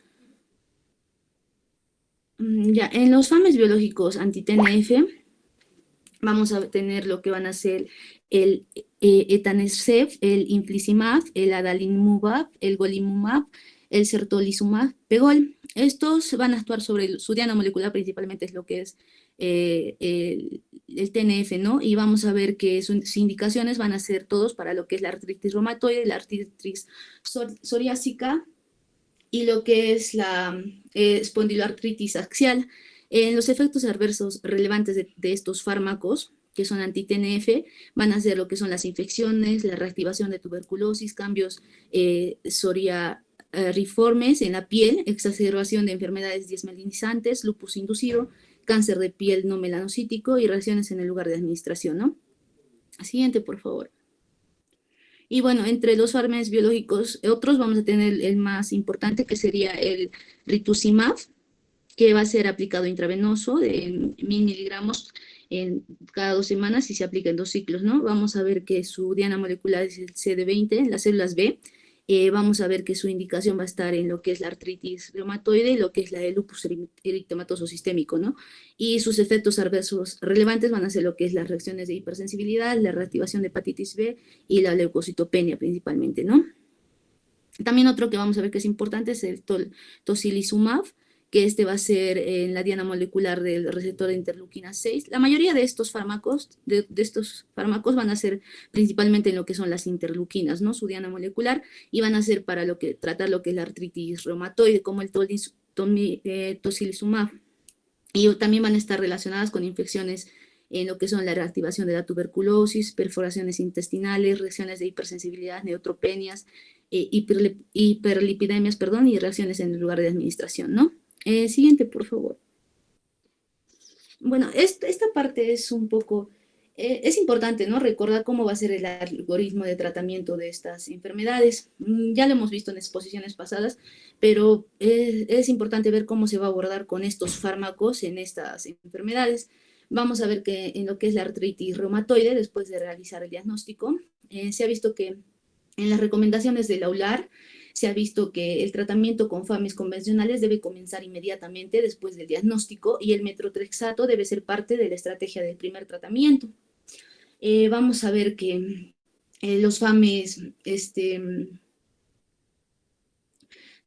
Ya, en los FAMES biológicos anti-TNF vamos a tener lo que van a ser el etanercept, el infliximab, el adalimumab, el golimumab, el certolizumab, pegol. Estos van a actuar sobre su diana molecular, principalmente es lo que es el TNF, ¿no? Y vamos a ver que sus indicaciones van a ser todos para lo que es la artritis reumatoide, la artritis psoriásica y lo que es la espondiloartritis axial. En los efectos adversos relevantes de estos fármacos que son anti-TNF, van a ser lo que son las infecciones, la reactivación de tuberculosis, cambios psoriaformes en la piel, exacerbación de enfermedades desmelinizantes, lupus inducido, cáncer de piel no melanocítico y reacciones en el lugar de administración, ¿no? Siguiente, por favor. Y bueno, entre los fármacos biológicos, otros vamos a tener el más importante, que sería el rituximab, que va a ser aplicado intravenoso de 1000 miligramos cada 2 semanas y se aplica en 2 ciclos, ¿no? Vamos a ver que su diana molecular es el CD20 en las células B. Vamos a ver que su indicación va a estar en lo que es la artritis reumatoide y lo que es la de lupus eritematoso sistémico, ¿no? Y sus efectos adversos relevantes van a ser lo que es las reacciones de hipersensibilidad, la reactivación de hepatitis B y la leucocitopenia principalmente, ¿no? También otro que vamos a ver que es importante es el tocilizumab, que este va a ser en la diana molecular del receptor de interleuquina 6. La mayoría de estos fármacos, van a ser principalmente en lo que son las interleuquinas, ¿no? Su diana molecular, y van a ser para tratar lo que es la artritis reumatoide, como el tocilizumab. Y también van a estar relacionadas con infecciones en lo que son la reactivación de la tuberculosis, perforaciones intestinales, reacciones de hipersensibilidad, neutropenias, hiperlipidemias, y reacciones en el lugar de administración, ¿no? Siguiente, por favor. Bueno, esta parte es un poco, es importante, ¿no? Recordar cómo va a ser el algoritmo de tratamiento de estas enfermedades. Ya lo hemos visto en exposiciones pasadas, pero es importante ver cómo se va a abordar con estos fármacos en estas enfermedades. Vamos a ver que en lo que es la artritis reumatoide, después de realizar el diagnóstico, se ha visto que en las recomendaciones del AULAR, se ha visto que el tratamiento con FAMES convencionales debe comenzar inmediatamente después del diagnóstico y el metrotrexato debe ser parte de la estrategia del primer tratamiento. Vamos a ver que los FAMES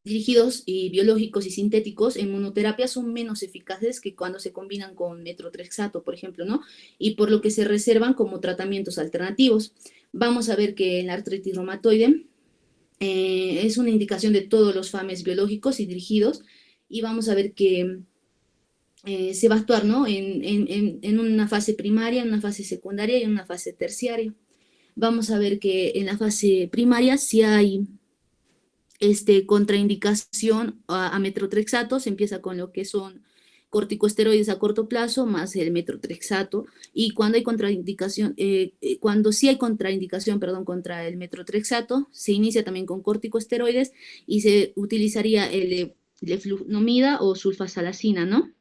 dirigidos y biológicos y sintéticos en monoterapia son menos eficaces que cuando se combinan con metrotrexato, por ejemplo, ¿no? Y por lo que se reservan como tratamientos alternativos. Vamos a ver que en la artritis reumatoide es una indicación de todos los FAMES biológicos y dirigidos, y vamos a ver que se va a actuar, ¿no? en una fase primaria, en una fase secundaria y en una fase terciaria. Vamos a ver que en la fase primaria sí hay contraindicación a metrotrexato, se empieza con lo que son corticosteroides a corto plazo más el metrotrexato, y cuando hay contraindicación, cuando sí hay contraindicación, contra el metrotrexato, se inicia también con corticosteroides y se utilizaría el leflunomida o sulfasalacina, ¿no?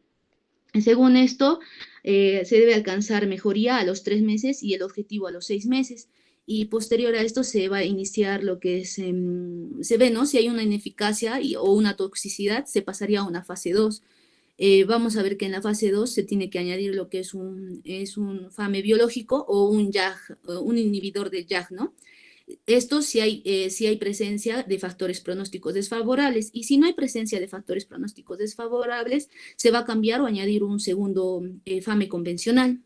Según esto, se debe alcanzar mejoría a los 3 meses y el objetivo a los 6 meses. Y posterior a esto se va a iniciar lo que es, se ve, ¿no? Si hay una ineficacia o una toxicidad, se pasaría a una fase 2. Vamos a ver que en la fase 2 se tiene que añadir lo que es un FAME biológico o un JAG, un inhibidor de JAG, ¿no? Esto si hay presencia de factores pronósticos desfavorables, y si no hay presencia de factores pronósticos desfavorables, se va a cambiar o añadir un segundo FAME convencional.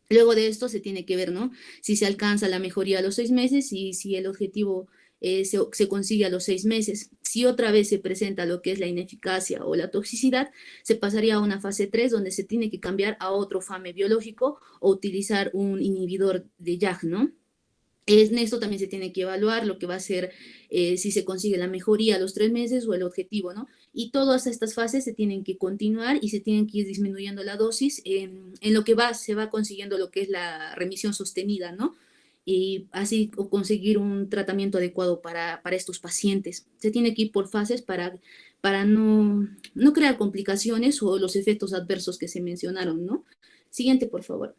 Luego de esto se tiene que ver, ¿no? Si se alcanza la mejoría a los 6 meses y si el objetivo se consigue a los 6 meses. Si otra vez se presenta lo que es la ineficacia o la toxicidad, se pasaría a una fase 3 donde se tiene que cambiar a otro FAME biológico o utilizar un inhibidor de JAG, ¿no? En esto también se tiene que evaluar lo que va a ser si se consigue la mejoría a los 3 meses o el objetivo, ¿no? Y todas estas fases se tienen que continuar y se tienen que ir disminuyendo la dosis en lo que se va consiguiendo lo que es la remisión sostenida, ¿no? Y así conseguir un tratamiento adecuado para estos pacientes. Se tiene que ir por fases para no crear complicaciones o los efectos adversos que se mencionaron, ¿no? Siguiente, por favor.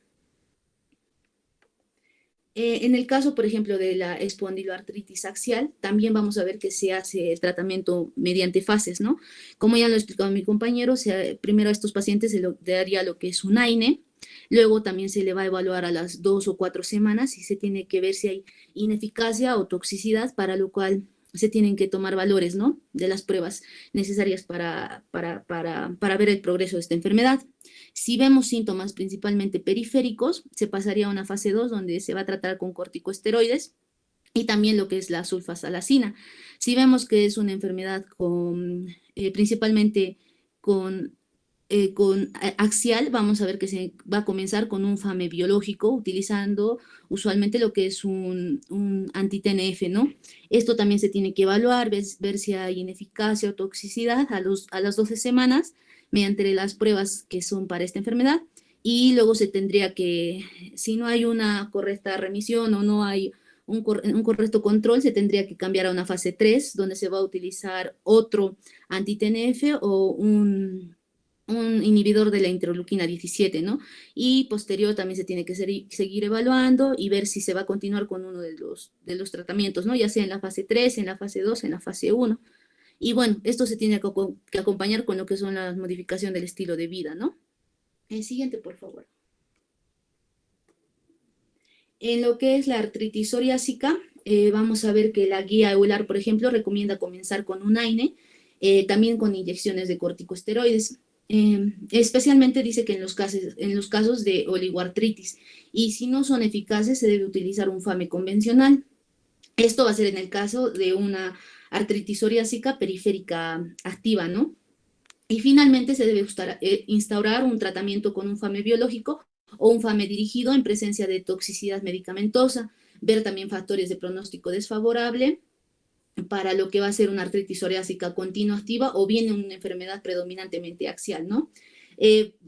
En el caso, por ejemplo, de la espondiloartritis axial, también vamos a ver que se hace el tratamiento mediante fases, ¿no? Como ya lo ha explicado mi compañero, primero a estos pacientes se le daría lo que es un AINE, luego también se le va a evaluar a las 2 o 4 semanas y se tiene que ver si hay ineficacia o toxicidad, para lo cual se tienen que tomar valores, ¿no? De las pruebas necesarias para ver el progreso de esta enfermedad. Si vemos síntomas principalmente periféricos, se pasaría a una fase 2 donde se va a tratar con corticosteroides y también lo que es la sulfasalacina. Si vemos que es una enfermedad principalmente con axial, vamos a ver que se va a comenzar con un FAME biológico, utilizando usualmente lo que es un anti-TNF, ¿no? Esto también se tiene que evaluar, ver si hay ineficacia o toxicidad a las 12 semanas mediante las pruebas que son para esta enfermedad, y luego se tendría que, si no hay una correcta remisión o no hay un correcto control, se tendría que cambiar a una fase 3, donde se va a utilizar otro anti-TNF o un inhibidor de la interleuquina 17, ¿no? Y posterior también se tiene que seguir evaluando y ver si se va a continuar con uno de los tratamientos, ¿no? Ya sea en la fase 3, en la fase 2, en la fase 1. Y bueno, esto se tiene que acompañar con lo que son las modificaciones del estilo de vida, ¿no? El siguiente, por favor. En lo que es la artritis psoriásica, vamos a ver que la guía EULAR, por ejemplo, recomienda comenzar con un AINE, también con inyecciones de corticosteroides. Especialmente dice que en los casos de oligoartritis, y si no son eficaces se debe utilizar un FAME convencional. Esto va a ser en el caso de una artritis psoriásica periférica activa, ¿no? Y finalmente se debe instaurar un tratamiento con un FAME biológico o un FAME dirigido en presencia de toxicidad medicamentosa, ver también factores de pronóstico desfavorable para lo que va a ser una artritis psoriásica continua activa o bien una enfermedad predominantemente axial, ¿no?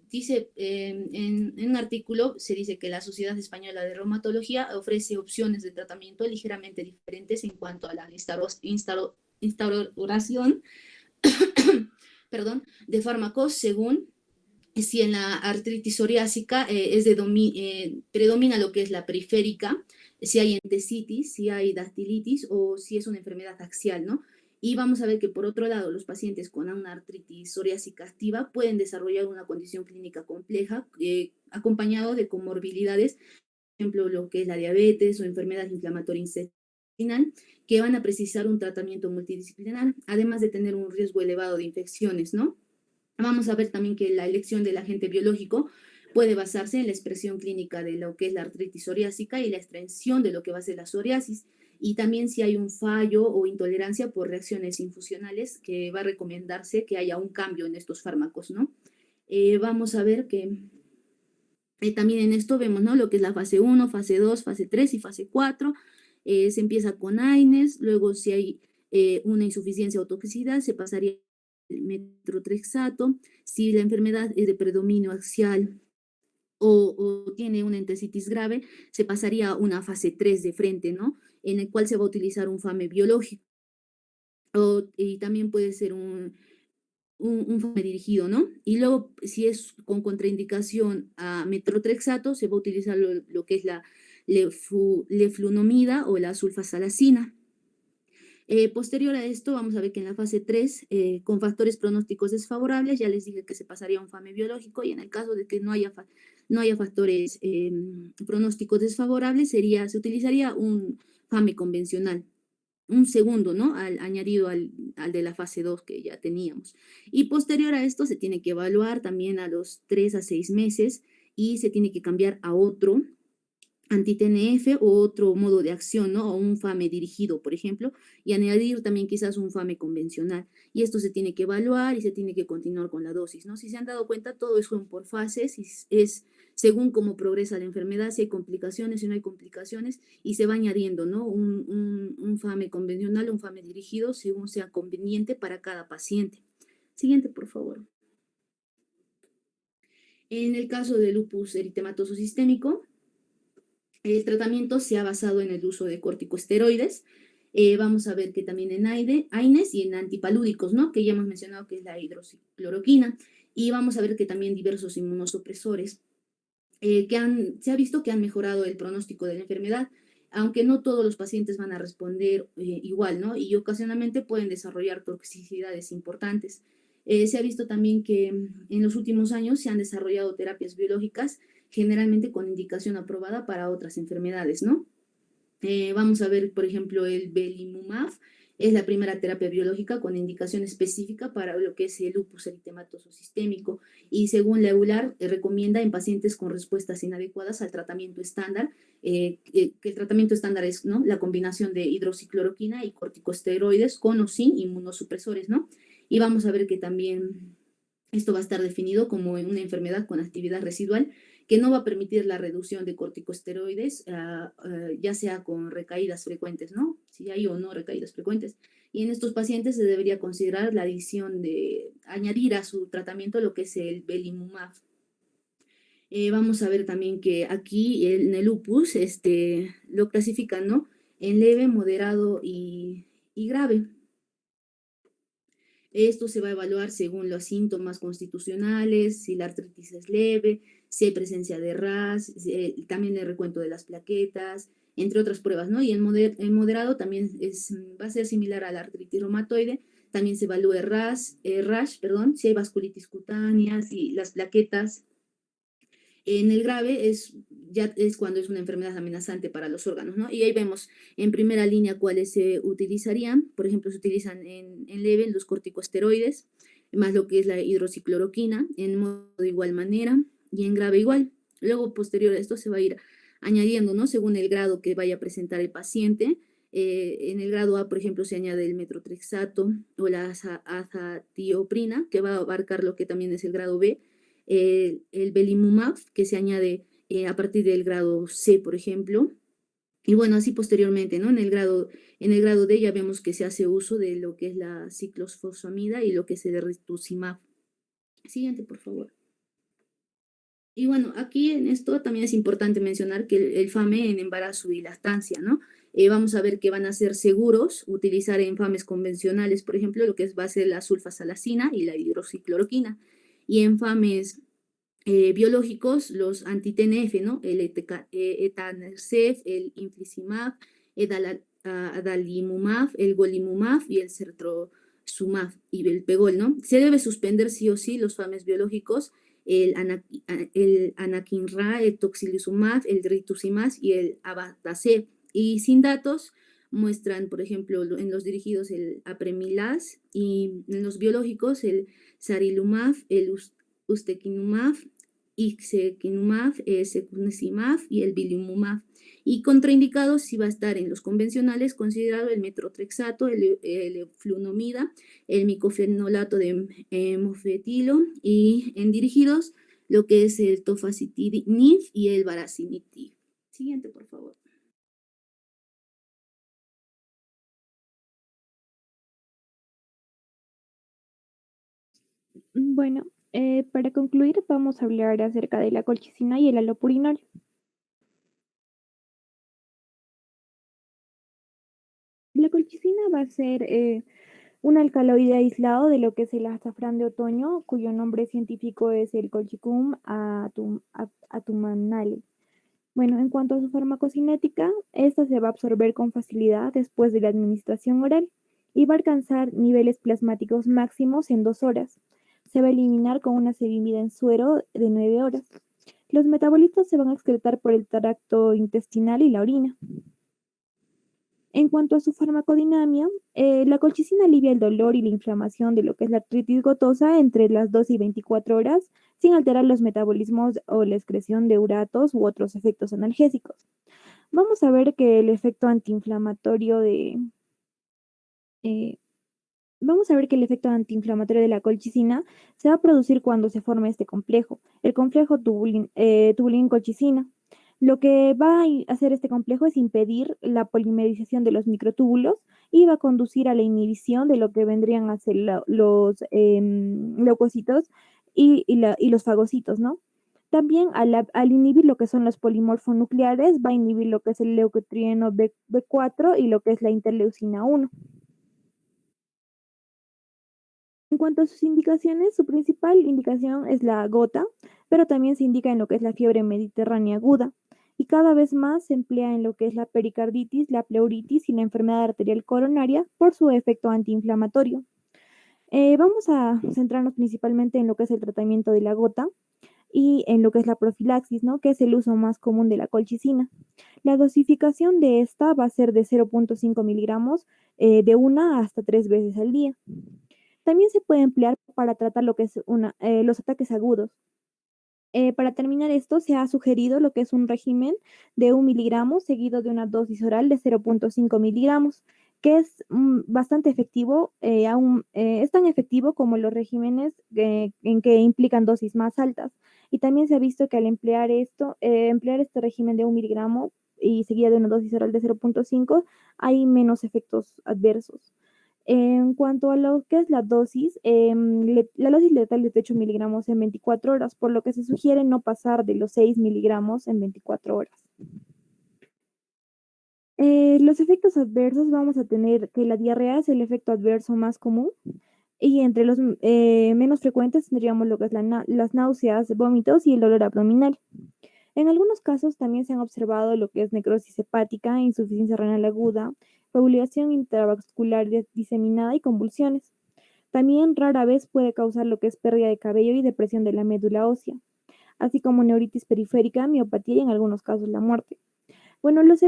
Dice, en un artículo se dice que la Sociedad Española de Reumatología ofrece opciones de tratamiento ligeramente diferentes en cuanto a la instauración perdón, de fármacos según si en la artritis psoriásica predomina lo que es la periférica, si hay endesitis, si hay dactilitis o si es una enfermedad axial, ¿no? Y vamos a ver que por otro lado, los pacientes con una artritis psoriásica activa pueden desarrollar una condición clínica compleja acompañado de comorbilidades, por ejemplo, lo que es la diabetes o enfermedad inflamatoria intestinal, que van a precisar un tratamiento multidisciplinar, además de tener un riesgo elevado de infecciones, ¿no? Vamos a ver también que la elección del agente biológico puede basarse en la expresión clínica de lo que es la artritis psoriásica y la extensión de lo que va a ser la psoriasis, y también si hay un fallo o intolerancia por reacciones infusionales, que va a recomendarse que haya un cambio en estos fármacos, ¿no? Vamos a ver que también en esto vemos, ¿no? Lo que es la fase 1, fase 2, fase 3 y fase 4. Se empieza con AINES, luego si hay una insuficiencia o toxicidad, se pasaría al metrotrexato. Si la enfermedad es de predominio axial o tiene una entesitis grave, se pasaría a una fase 3 de frente, ¿no? En el cual se va a utilizar un FAME biológico. Y también puede ser un FAME dirigido, ¿no? Y luego, si es con contraindicación a metrotrexato, se va a utilizar lo que es la leflunomida o la sulfasalacina. Posterior a esto, vamos a ver que en la fase 3, con factores pronósticos desfavorables, ya les dije que se pasaría a un FAME biológico, y en el caso de que no haya factores pronósticos desfavorables, se utilizaría un FAME convencional, un segundo, ¿no? Añadido al de la fase 2 que ya teníamos. Y posterior a esto, se tiene que evaluar también a los 3 a 6 meses y se tiene que cambiar a otro anti-TNF o otro modo de acción, ¿no? O un FAME dirigido, por ejemplo, y añadir también quizás un FAME convencional. Y esto se tiene que evaluar y se tiene que continuar con la dosis, ¿no? Si se han dado cuenta, todo es por fases, y es según cómo progresa la enfermedad, si hay complicaciones, si no hay complicaciones, y se va añadiendo, ¿no? Un FAME convencional, un FAME dirigido, según sea conveniente para cada paciente. Siguiente, por favor. En el caso de lupus eritematoso sistémico, el tratamiento se ha basado en el uso de corticosteroides. Vamos a ver que también en AINES y en antipalúdicos, ¿no? Que ya hemos mencionado que es la hidroxicloroquina. Y vamos a ver que también diversos inmunosupresores se ha visto que han mejorado el pronóstico de la enfermedad, aunque no todos los pacientes van a responder igual, ¿no? Y ocasionalmente pueden desarrollar toxicidades importantes. Se ha visto también que en los últimos años se han desarrollado terapias biológicas, generalmente con indicación aprobada para otras enfermedades, ¿no? Vamos a ver, por ejemplo, el belimumab es la primera terapia biológica con indicación específica para lo que es el lupus eritematoso sistémico, y según la EULAR recomienda en pacientes con respuestas inadecuadas al tratamiento estándar, que el tratamiento estándar es, ¿no?, la combinación de hidroxicloroquina y corticosteroides con o sin inmunosupresores, ¿no? Y vamos a ver que también Esto va a estar definido como una enfermedad con actividad residual que no va a permitir la reducción de corticosteroides, ya sea con recaídas frecuentes, ¿no? Si hay o no recaídas frecuentes. Y en estos pacientes se debería considerar la adición de añadir a su tratamiento lo que es el belimumab. Vamos a ver también que aquí en el lupus lo clasifican, ¿no? En leve, moderado y grave. Esto se va a evaluar según los síntomas constitucionales, si la artritis es leve, si hay presencia de RAS, también el recuento de las plaquetas, entre otras pruebas, ¿no? Y el moderado también va a ser similar a la artritis reumatoide, también se evalúa RASH, si hay vasculitis cutánea, si las plaquetas. En el grave ya es cuando es una enfermedad amenazante para los órganos, ¿no? Y ahí vemos en primera línea cuáles se utilizarían. Por ejemplo, se utilizan en leve los corticosteroides, más lo que es la hidroxicloroquina, en modo de igual manera, y en grave igual. Luego, posterior a esto, se va a ir añadiendo, ¿no? Según el grado que vaya a presentar el paciente. En el grado A, por ejemplo, se añade el metrotrexato o la azatioprina, que va a abarcar lo que también es el grado B, el belimumab, que se añade a partir del grado C, por ejemplo. Y bueno, así posteriormente, ¿no? En el grado D ya vemos que se hace uso de lo que es la ciclofosfamida y lo que es el rituximab. Siguiente, por favor. Y bueno, aquí en esto también es importante mencionar que el FAME en embarazo y lactancia, ¿no? Vamos a ver que van a ser seguros utilizar en FAMES convencionales, por ejemplo, lo que va a ser la sulfasalacina y la hidroxicloroquina. Y en FAMES biológicos, los anti-TNF, ¿no? El etanercept, el infliximab, adalimumab, el golimumab y el sertrosumab y el pegol, ¿no? Se debe suspender sí o sí los FAMES biológicos, el anakinra, el tocilizumab, el rituximab y el abatacept. Y sin datos muestran, por ejemplo, en los dirigidos el apremilast y en los biológicos el sarilumab, el ustekinumab, ixekinumab, secunizumab y el bilimumab. Y contraindicados sí va a estar en los convencionales considerado el metrotrexato, el flunomida, el micofenolato de mofetilo y en dirigidos lo que es el tofacitinib y el baricitinib. Siguiente, por favor. Bueno, para concluir vamos a hablar acerca de la colchicina y el allopurinol. La colchicina va a ser un alcaloide aislado de lo que es el azafrán de otoño, cuyo nombre científico es el Colchicum autumnale. Bueno, en cuanto a su farmacocinética, esta se va a absorber con facilidad después de la administración oral y va a alcanzar niveles plasmáticos máximos en 2 horas. Se va a eliminar con una seguimida en suero de 9 horas. Los metabolitos se van a excretar por el tracto intestinal y la orina. En cuanto a su farmacodinamia, la colchicina alivia el dolor y la inflamación de lo que es la artritis gotosa entre las 12 y 24 horas, sin alterar los metabolismos o la excreción de uratos u otros efectos analgésicos. Vamos a ver que el efecto antiinflamatorio de la colchicina se va a producir cuando se forma este complejo, el complejo tubulin-colchicina. Lo que va a hacer este complejo es impedir la polimerización de los microtúbulos y va a conducir a la inhibición de lo que vendrían a ser los leucocitos y los fagocitos, ¿no? También al inhibir lo que son los polimorfonucleares, va a inhibir lo que es el leucotrieno B4 y lo que es la interleucina 1. En cuanto a sus indicaciones, su principal indicación es la gota, pero también se indica en lo que es la fiebre mediterránea aguda. Y cada vez más se emplea en lo que es la pericarditis, la pleuritis y la enfermedad arterial coronaria por su efecto antiinflamatorio. Vamos a centrarnos principalmente en lo que es el tratamiento de la gota y en lo que es la profilaxis, ¿no? Que es el uso más común de la colchicina. La dosificación de esta va a ser de 0.5 miligramos de 1 hasta 3 veces al día. También se puede emplear para tratar lo que es los ataques agudos. Para terminar esto, se ha sugerido lo que es un régimen de 1 miligramo seguido de una dosis oral de 0.5 miligramos, que es bastante efectivo, es tan efectivo como los regímenes en que implican dosis más altas. Y también se ha visto que al emplear este régimen de 1 miligramo y seguida de una dosis oral de 0.5, hay menos efectos adversos. En cuanto a lo que es la dosis letal es de 8 miligramos en 24 horas, por lo que se sugiere no pasar de los 6 miligramos en 24 horas. Los efectos adversos, vamos a tener que la diarrea es el efecto adverso más común y entre los menos frecuentes tendríamos lo que es las náuseas, vómitos y el dolor abdominal. En algunos casos también se han observado lo que es necrosis hepática, insuficiencia renal aguda, coagulación intravascular diseminada y convulsiones. También rara vez puede causar lo que es pérdida de cabello y depresión de la médula ósea, así como neuritis periférica, miopatía y en algunos casos la muerte. Bueno, los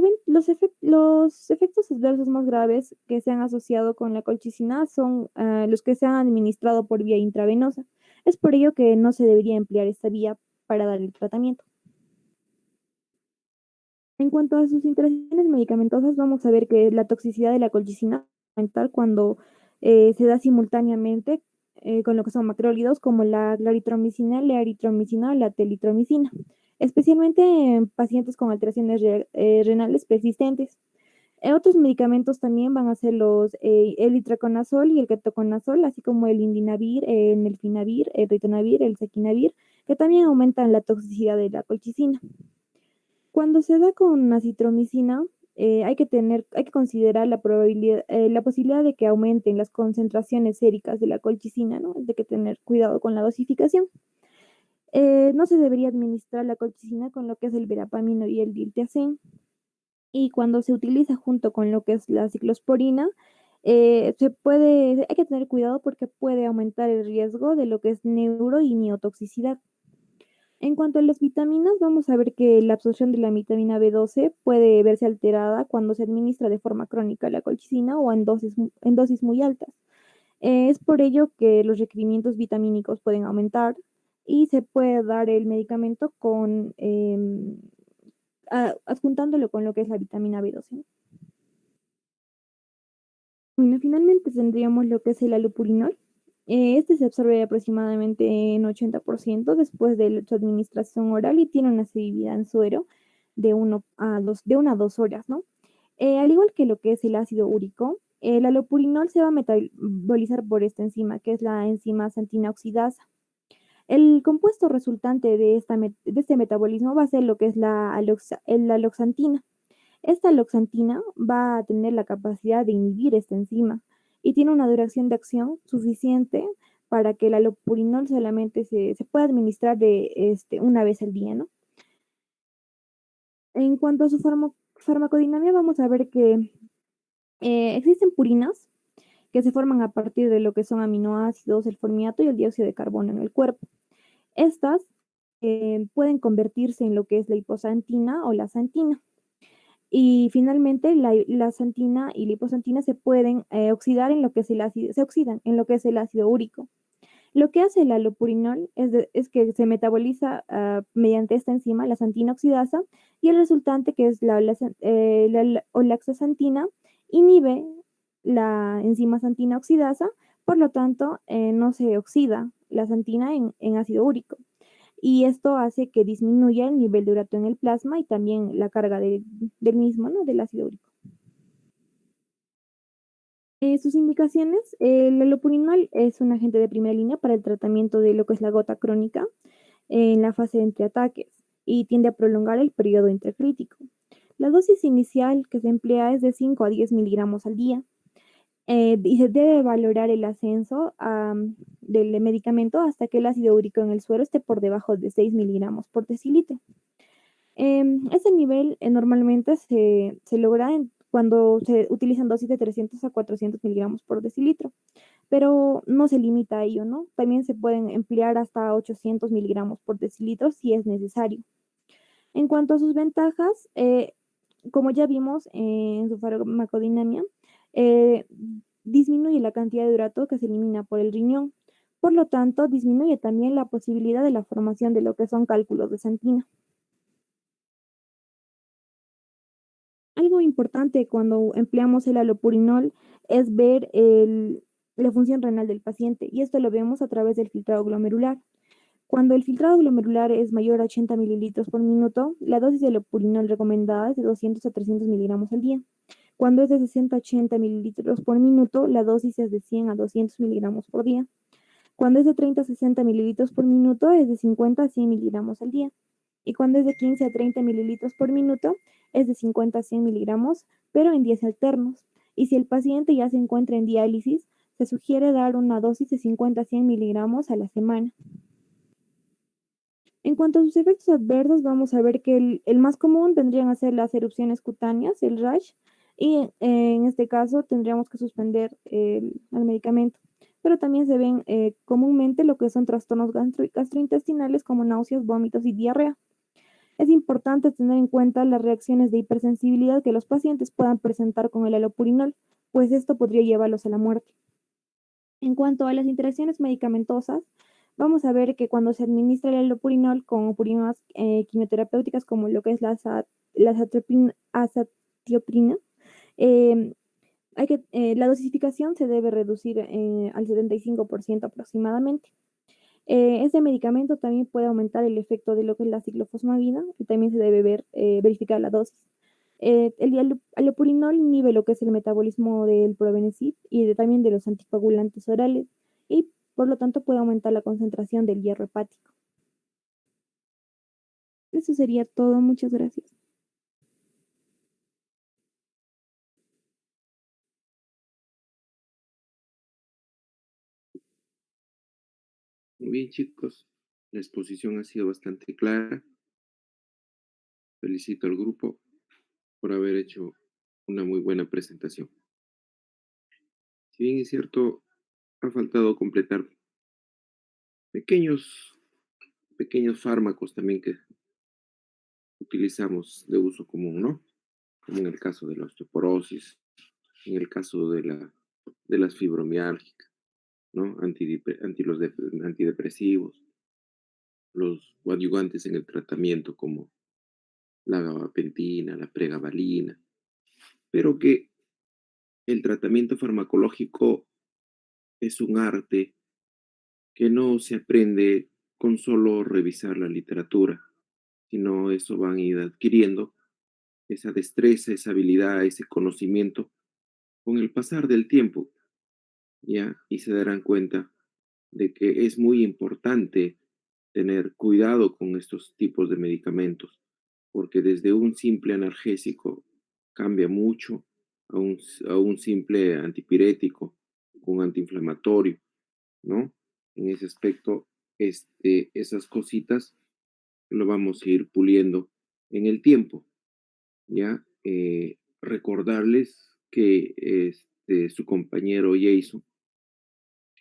efectos adversos más graves que se han asociado con la colchicina son los que se han administrado por vía intravenosa. Es por ello que no se debería emplear esta vía para dar el tratamiento. En cuanto a sus interacciones medicamentosas, vamos a ver que la toxicidad de la colchicina va a aumentar cuando se da simultáneamente con lo que son macrólidos como la claritromicina, la eritromicina o la telitromicina, especialmente en pacientes con alteraciones renales persistentes. Otros medicamentos también van a ser el itraconazol y el ketoconazol, así como el indinavir, el nelfinavir, el ritonavir, el sequinavir, que también aumentan la toxicidad de la colchicina. Cuando se da con acitromicina, hay que considerar la posibilidad de que aumenten las concentraciones séricas de la colchicina, ¿no? Hay que tener cuidado con la dosificación. No se debería administrar la colchicina con lo que es el verapamino y el diltiazem. Y cuando se utiliza junto con lo que es la ciclosporina, hay que tener cuidado porque puede aumentar el riesgo de lo que es neuro y miotoxicidad. En cuanto a las vitaminas, vamos a ver que la absorción de la vitamina B12 puede verse alterada cuando se administra de forma crónica la colchicina o en dosis muy altas. Es por ello que los requerimientos vitamínicos pueden aumentar y se puede dar el medicamento adjuntándolo con lo que es la vitamina B12. Bueno, finalmente tendríamos lo que es el allopurinol. Este se absorbe aproximadamente en 80% después de su administración oral y tiene una solubilidad en suero de 1 a 2 horas, ¿no? Al igual que lo que es el ácido úrico, el allopurinol se va a metabolizar por esta enzima, que es la enzima xantina oxidasa. El compuesto resultante de este metabolismo va a ser lo que es la aloxantina. Esta aloxantina va a tener la capacidad de inhibir esta enzima y tiene una duración de acción suficiente para que el allopurinol solamente se pueda administrar una vez al día, ¿no? En cuanto a su farmacodinámica, vamos a ver que existen purinas que se forman a partir de lo que son aminoácidos, el formiato y el dióxido de carbono en el cuerpo. Estas pueden convertirse en lo que es la hipoxantina o la xantina. Y finalmente, la xantina y la hipoxantina se pueden oxidar en lo que es se oxidan en lo que es el ácido úrico. Lo que hace el allopurinol es que se metaboliza mediante esta enzima, la xantina oxidasa, y el resultante, que es la olaxaxantina, inhibe la enzima xantina oxidasa, por lo tanto, no se oxida la xantina en ácido úrico. Y esto hace que disminuya el nivel de urato en el plasma y también la carga del mismo, ¿no? Del ácido úrico. Sus indicaciones, el allopurinol es un agente de primera línea para el tratamiento de lo que es la gota crónica en la fase entre ataques y tiende a prolongar el periodo intercrítico. La dosis inicial que se emplea es de 5 a 10 miligramos al día. Y se debe valorar el ascenso del medicamento hasta que el ácido úrico en el suero esté por debajo de 6 miligramos por decilitro. Ese nivel normalmente se logra cuando se utilizan dosis de 300 a 400 miligramos por decilitro, pero no se limita a ello, ¿no? También se pueden emplear hasta 800 miligramos por decilitro si es necesario. En cuanto a sus ventajas, como ya vimos en su farmacodinámica, disminuye la cantidad de urato que se elimina por el riñón. Por lo tanto, disminuye también la posibilidad de la formación de lo que son cálculos de xantina. Algo importante importante cuando empleamos el alopurinol es ver la función renal del paciente y esto lo vemos a través del filtrado glomerular. Cuando el filtrado glomerular es mayor a 80 mililitros por minuto, la dosis de alopurinol recomendada es de 200 a 300 miligramos al día. Cuando es de 60 a 80 mililitros por minuto, la dosis es de 100 a 200 miligramos por día. Cuando es de 30 a 60 mililitros por minuto, es de 50 a 100 miligramos al día. Y cuando es de 15 a 30 mililitros por minuto, es de 50 a 100 miligramos, pero en días alternos. Y si el paciente ya se encuentra en diálisis, se sugiere dar una dosis de 50 a 100 miligramos a la semana. En cuanto a sus efectos adversos, vamos a ver que el más común vendrían a ser las erupciones cutáneas, el rash, y en este caso tendríamos que suspender el medicamento. Pero también se ven comúnmente lo que son trastornos gastrointestinales como náuseas, vómitos y diarrea. Es importante tener en cuenta las reacciones de hipersensibilidad que los pacientes puedan presentar con el alopurinol, pues esto podría llevarlos a la muerte. En cuanto a las interacciones medicamentosas, vamos a ver que cuando se administra el alopurinol con purinas quimioterapéuticas como lo que es la azatioprina, la dosificación se debe reducir al 75% aproximadamente. Este medicamento también puede aumentar el efecto de lo que es la ciclofosfamida y también se debe verificar la dosis. El alopurinol inhibe lo que es el metabolismo del probenecid y también de los anticoagulantes orales y por lo tanto puede aumentar la concentración del hierro hepático. Eso sería todo. Muchas gracias. Muy bien, chicos. La exposición ha sido bastante clara. Felicito al grupo por haber hecho una muy buena presentación. Si bien es cierto, ha faltado completar pequeños, pequeños fármacos también que utilizamos de uso común, ¿no? Como en el caso de la osteoporosis, en el caso de las fibromialgias, ¿no? Antidepresivos, los coadyuvantes en el tratamiento como la gabapentina, la pregabalina, pero que el tratamiento farmacológico es un arte que no se aprende con solo revisar la literatura, sino eso van a ir adquiriendo esa destreza, esa habilidad, ese conocimiento con el pasar del tiempo, ¿ya? Y se darán cuenta de que es muy importante tener cuidado con estos tipos de medicamentos, porque desde un simple analgésico cambia mucho a un simple antipirético, un antiinflamatorio, ¿no? En ese aspecto, esas cositas lo vamos a ir puliendo en el tiempo, ¿ya? Recordarles que su compañero Jason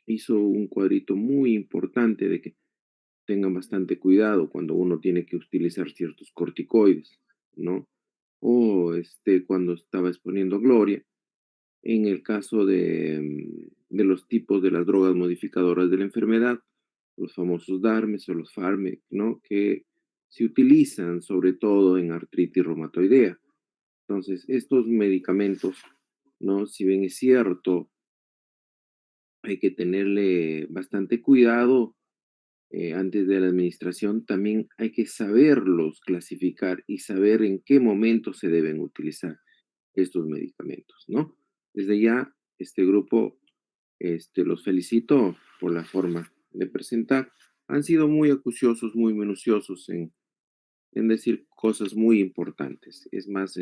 hizo un cuadrito muy importante de que tengan bastante cuidado cuando uno tiene que utilizar ciertos corticoides, ¿no? O cuando estaba exponiendo Gloria, en el caso de los tipos de las drogas modificadoras de la enfermedad, los famosos DARMES o los FARMEC, ¿no? Que se utilizan sobre todo en artritis reumatoidea. Entonces, estos medicamentos, ¿no? Si bien es cierto, hay que tenerle bastante cuidado antes de la administración, también hay que saberlos clasificar y saber en qué momento se deben utilizar estos medicamentos, ¿no? Desde ya, este grupo, los felicito por la forma de presentar. Han sido muy acuciosos, muy minuciosos en decir cosas muy importantes. Es más,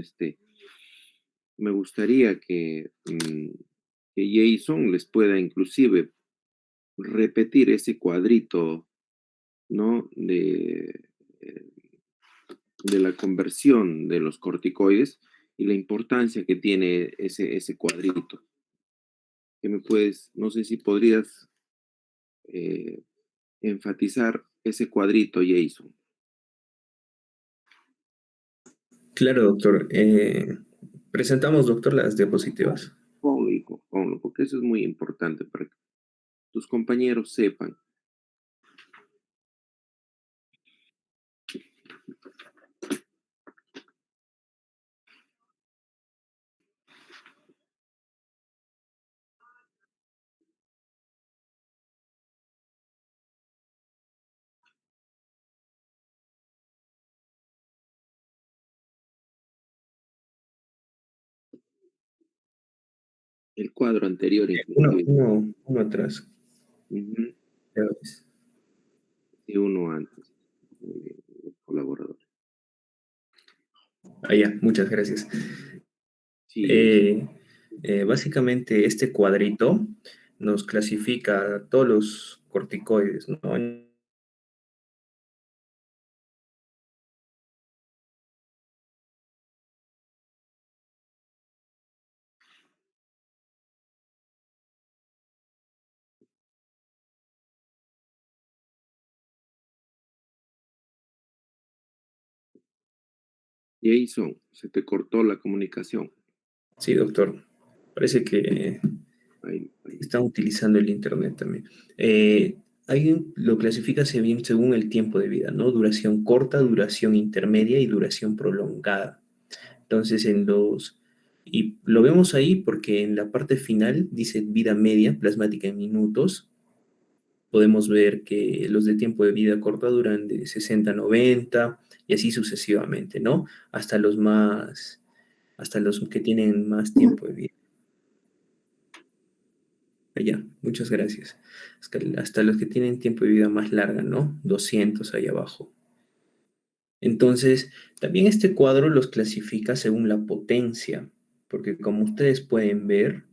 me gustaría que Jason les pueda inclusive repetir ese cuadrito, ¿no? Eh, de la conversión de los corticoides y la importancia que tiene ese cuadrito. Que me puedes, no sé si podrías eh, enfatizar ese cuadrito, Jason. Claro, doctor. Presentamos, doctor, las diapositivas. Ponlo, hijo, ponlo, porque eso es muy importante para que tus compañeros sepan. El cuadro anterior, Uno, inclusive. uno atrás. Ujú. Ya ves. Y uno antes. Muy bien, los colaboradores. Ah, ya, muchas gracias. Sí, Básicamente este cuadrito nos clasifica todos los corticoides, ¿no? Jason, se te cortó la comunicación. Sí, doctor. Parece que Ahí. están utilizando el internet también. Lo clasifica según el tiempo de vida, ¿no? Duración corta, duración intermedia y duración prolongada. Entonces, y lo vemos ahí porque en la parte final dice vida media, plasmática en minutos. Podemos ver que los de tiempo de vida corta duran de 60 a 90 y así sucesivamente, ¿no? Hasta los que tienen más tiempo de vida. Allá, muchas gracias. Hasta los que tienen tiempo de vida más larga, ¿no? 200 ahí abajo. Entonces, también este cuadro los clasifica según la potencia, porque como ustedes pueden ver,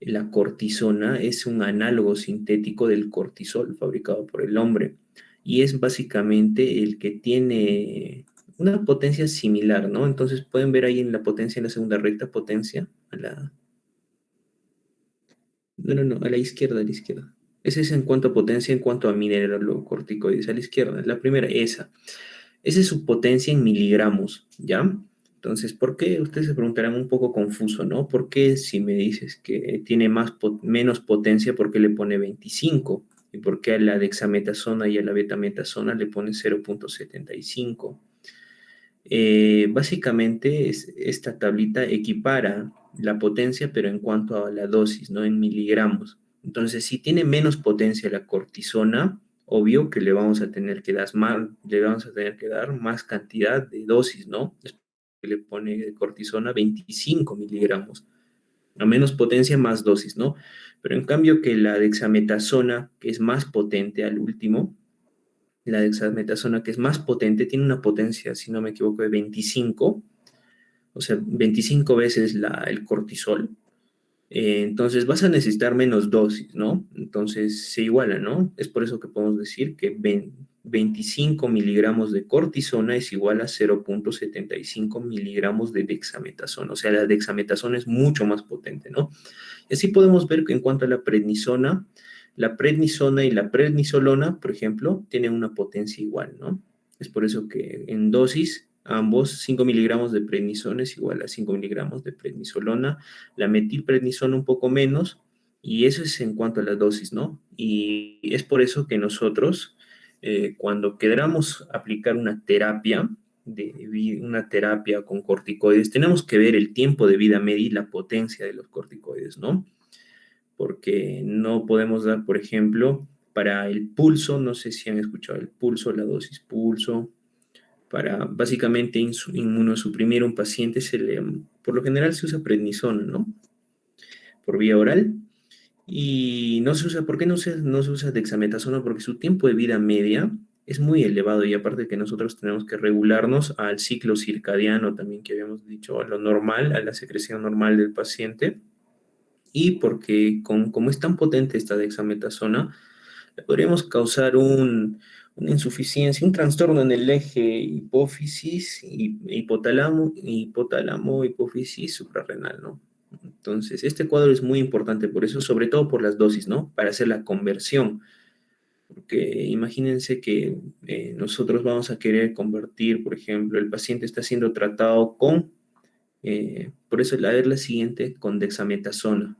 la cortisona es un análogo sintético del cortisol fabricado por el hombre y es básicamente el que tiene una potencia similar, ¿no? Entonces pueden ver ahí en la potencia, en la segunda recta, potencia, no, a la izquierda, a la izquierda. Ese es en cuanto a potencia, en cuanto a mineralocorticoides, a la izquierda, la primera, esa. Esa es su potencia en miligramos, ¿ya? Entonces, ¿por qué? Ustedes se preguntarán un poco confuso, ¿no? ¿Por qué si me dices que tiene menos potencia, por qué le pone 25? ¿Y por qué a la dexametasona y a la betametasona le pone 0,75? Básicamente, esta tablita equipara la potencia, pero en cuanto a la dosis, ¿no? En miligramos. Entonces, si tiene menos potencia la cortisona, obvio que le vamos a tener que dar más cantidad de dosis, ¿no? Que le pone de cortisona 25 miligramos. A menos potencia, más dosis, ¿no? Pero en cambio que la dexametasona, que es más potente al último, la dexametasona, que es más potente, tiene una potencia, si no me equivoco, de 25, o sea, 25 veces el cortisol. Entonces vas a necesitar menos dosis, ¿no? Entonces se iguala, ¿no? Es por eso que podemos decir que 25 miligramos de cortisona es igual a 0,75 miligramos de dexametasona. O sea, la dexametasona es mucho más potente, ¿no? Y así podemos ver que en cuanto a la prednisona y la prednisolona, por ejemplo, tienen una potencia igual, ¿no? Es por eso que en dosis, ambos 5 miligramos de prednisona es igual a 5 miligramos de prednisolona, la metilprednisona un poco menos, y eso es en cuanto a la dosis, ¿no? Y es por eso que nosotros, cuando queramos aplicar una terapia con corticoides, tenemos que ver el tiempo de vida media y la potencia de los corticoides, ¿no? Porque no podemos dar, por ejemplo, para el pulso, no sé si han escuchado el pulso, la dosis pulso, para básicamente inmunosuprimir a un paciente, por lo general se usa prednisona, ¿no? Por vía oral. Y no se usa, ¿por qué no se usa dexametasona? Porque su tiempo de vida media es muy elevado y aparte que nosotros tenemos que regularnos al ciclo circadiano también que habíamos dicho, a lo normal, a la secreción normal del paciente. Y porque como es tan potente esta dexametasona, le podríamos causar una insuficiencia, un trastorno en el eje hipófisis, hipotálamo, hipófisis suprarrenal, ¿no? Entonces, este cuadro es muy importante por eso, sobre todo por las dosis, ¿no? Para hacer la conversión. Porque imagínense que nosotros vamos a querer convertir, por ejemplo, el paciente está siendo tratado por eso la siguiente, con dexametasona.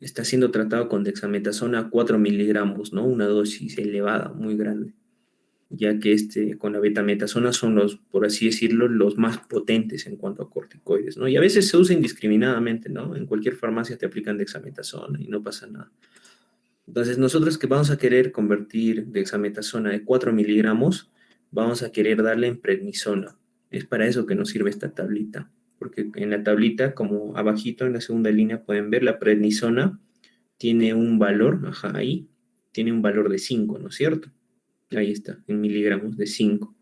Está siendo tratado con dexametasona a 4 miligramos, ¿no? Una dosis elevada, muy grande, ya que con la betametasona son por así decirlo, los más potentes en cuanto a corticoides, ¿no? Y a veces se usa indiscriminadamente, ¿no? En cualquier farmacia te aplican dexametasona y no pasa nada. Entonces, nosotros que vamos a querer convertir dexametasona de 4 miligramos, vamos a querer darle en prednisona. Es para eso que nos sirve esta tablita, porque en la tablita, como abajito en la segunda línea pueden ver, la prednisona tiene un valor, ahí, tiene un valor de 5, ¿no es cierto? Ahí está, en miligramos de 5.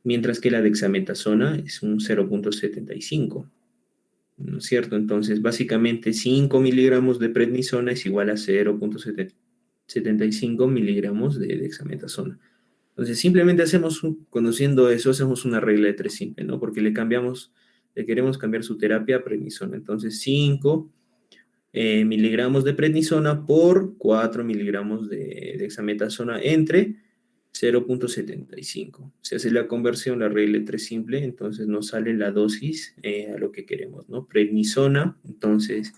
Mientras que la dexametasona es un 0,75, ¿no es cierto? Entonces, básicamente 5 miligramos de prednisona es igual a 0,75 miligramos de dexametasona. Entonces, simplemente conociendo eso, hacemos una regla de 3 simple, ¿no? Porque le queremos cambiar su terapia a prednisona. Entonces, 5 miligramos de prednisona por 4 miligramos de dexametasona entre 0,75. Se hace la conversión, la regla de 3 simple, entonces nos sale la dosis a lo que queremos, ¿no? Prednisona, entonces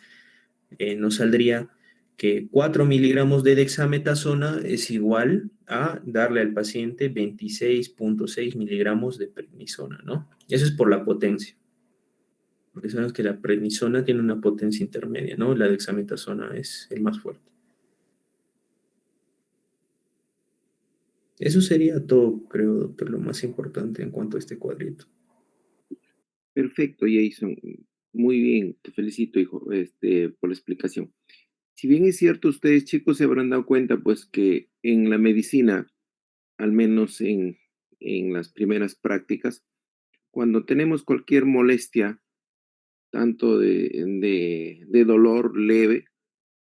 nos saldría que 4 miligramos de dexametasona es igual a darle al paciente 26,6 miligramos de prednisona, ¿no? Eso es por la potencia. Porque sabemos que la prednisona tiene una potencia intermedia, ¿no? La dexametasona es el más fuerte. Eso sería todo, creo, doctor, lo más importante en cuanto a este cuadrito. Perfecto, Jason. Muy bien, te felicito, hijo, por la explicación. Si bien es cierto, ustedes chicos se habrán dado cuenta, pues que en la medicina, al menos en las primeras prácticas, cuando tenemos cualquier molestia, tanto de dolor leve,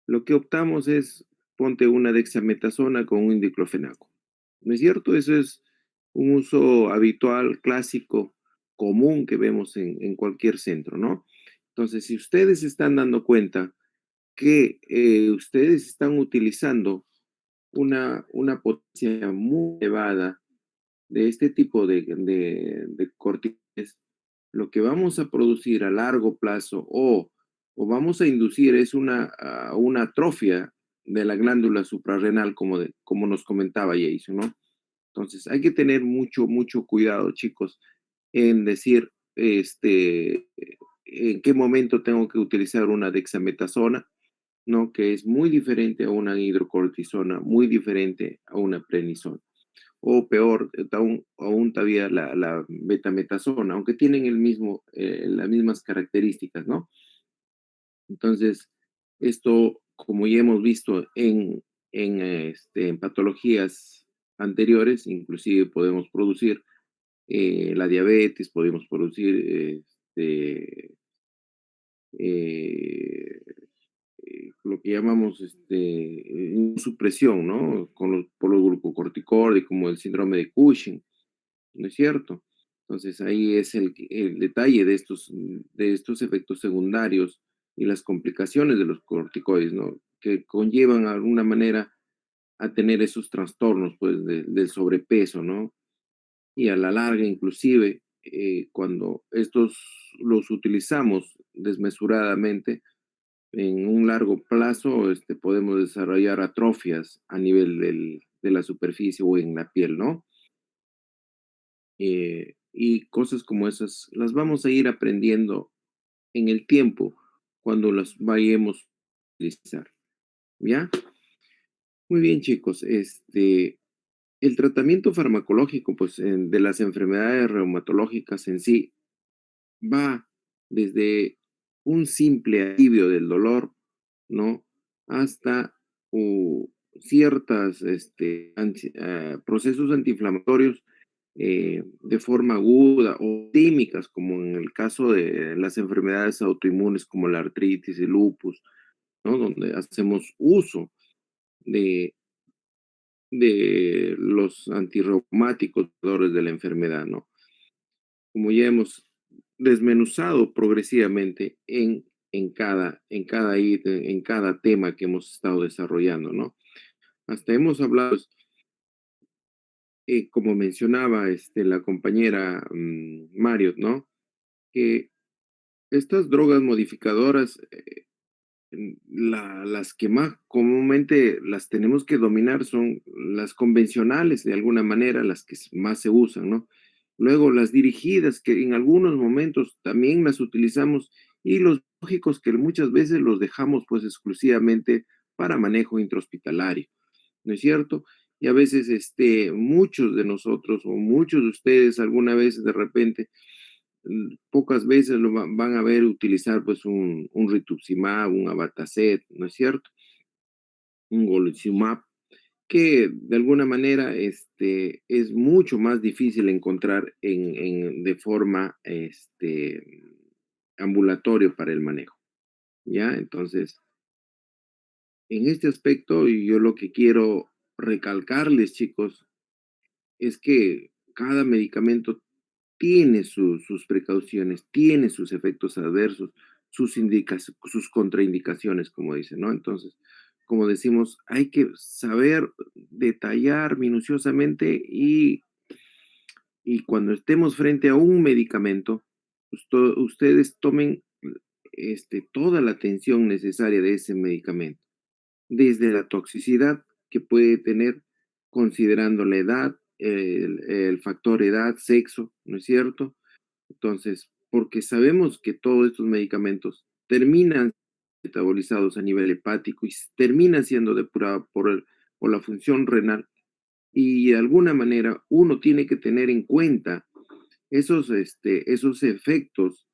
lo que optamos es ponte una dexametasona con un diclofenaco. ¿No es cierto? Eso es un uso habitual, clásico, común que vemos en cualquier centro, ¿no? Entonces, si ustedes se están dando cuenta que ustedes están utilizando una potencia muy elevada de este tipo de corticoides, lo que vamos a producir a largo plazo o vamos a inducir es una atrofia de la glándula suprarrenal, como nos comentaba Jason, ¿no? Entonces, hay que tener mucho, mucho cuidado, chicos, en decir, en qué momento tengo que utilizar una dexametasona, ¿no? Que es muy diferente a una hidrocortisona, muy diferente a una prednisona. O peor, aún todavía la betametasona, aunque tienen las mismas características, ¿no? Entonces, esto, como ya hemos visto en patologías anteriores, inclusive podemos producir la diabetes, podemos producir eh, lo que llamamos supresión, ¿no? Por los glucocorticoides, como el síndrome de Cushing, ¿no es cierto? Entonces ahí es el detalle de estos efectos secundarios y las complicaciones de los corticoides, ¿no? Que conllevan de alguna manera a tener esos trastornos, pues, del sobrepeso, ¿no? Y a la larga, inclusive, cuando estos los utilizamos desmesuradamente, en un largo plazo, podemos desarrollar atrofias a nivel de la superficie o en la piel, ¿no? Y cosas como esas las vamos a ir aprendiendo en el tiempo cuando las vayamos a utilizar, ¿ya? Muy bien, chicos. El tratamiento farmacológico, pues, de las enfermedades reumatológicas en sí va desde un simple alivio del dolor, ¿no? Hasta ciertas procesos antiinflamatorios de forma aguda o tímicas, como en el caso de las enfermedades autoinmunes como la artritis y lupus, ¿no? Donde hacemos uso de, de los antirreumáticos de la enfermedad, ¿no? Como ya hemos desmenuzado progresivamente en cada tema que hemos estado desarrollando, ¿no? Hasta hemos hablado, como mencionaba la compañera Marriott, ¿no? Que estas drogas modificadoras, las que más comúnmente las tenemos que dominar son las convencionales, de alguna manera, las que más se usan, ¿no? Luego las dirigidas, que en algunos momentos también las utilizamos, y los lógicos que muchas veces los dejamos pues exclusivamente para manejo intrahospitalario, ¿no es cierto? Y a veces muchos de nosotros o muchos de ustedes alguna vez de repente pocas veces lo van a ver utilizar pues un rituximab, un abatacept, ¿no es cierto? Un golizumab, que de alguna manera es mucho más difícil encontrar de forma ambulatorio para el manejo, ¿ya? Entonces, en este aspecto, yo lo que quiero recalcarles, chicos, es que cada medicamento tiene sus precauciones, tiene sus efectos adversos, sus contraindicaciones, como dicen, ¿no? Entonces, como decimos, hay que saber detallar minuciosamente y cuando estemos frente a un medicamento, ustedes tomen toda la atención necesaria de ese medicamento, desde la toxicidad que puede tener, considerando la edad, el factor edad, sexo, ¿no es cierto? Entonces, porque sabemos que todos estos medicamentos terminan metabolizados a nivel hepático y terminan siendo depurados por la función renal y de alguna manera uno tiene que tener en cuenta esos efectos,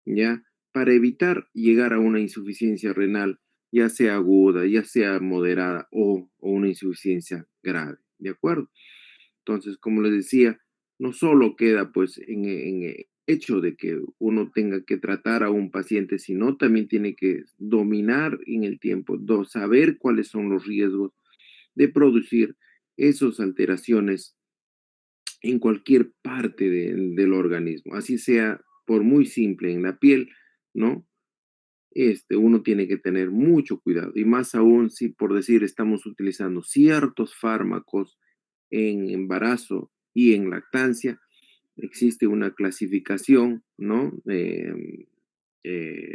¿ya? Para evitar llegar a una insuficiencia renal, ya sea aguda, ya sea moderada o una insuficiencia grave, ¿de acuerdo? Entonces, como les decía, no solo queda pues en el hecho de que uno tenga que tratar a un paciente, sino también tiene que dominar en el tiempo, saber cuáles son los riesgos de producir esas alteraciones en cualquier parte del organismo, así sea por muy simple en la piel, ¿no? Uno tiene que tener mucho cuidado y más aún si por decir estamos utilizando ciertos fármacos en embarazo y en lactancia, existe una clasificación, ¿no? De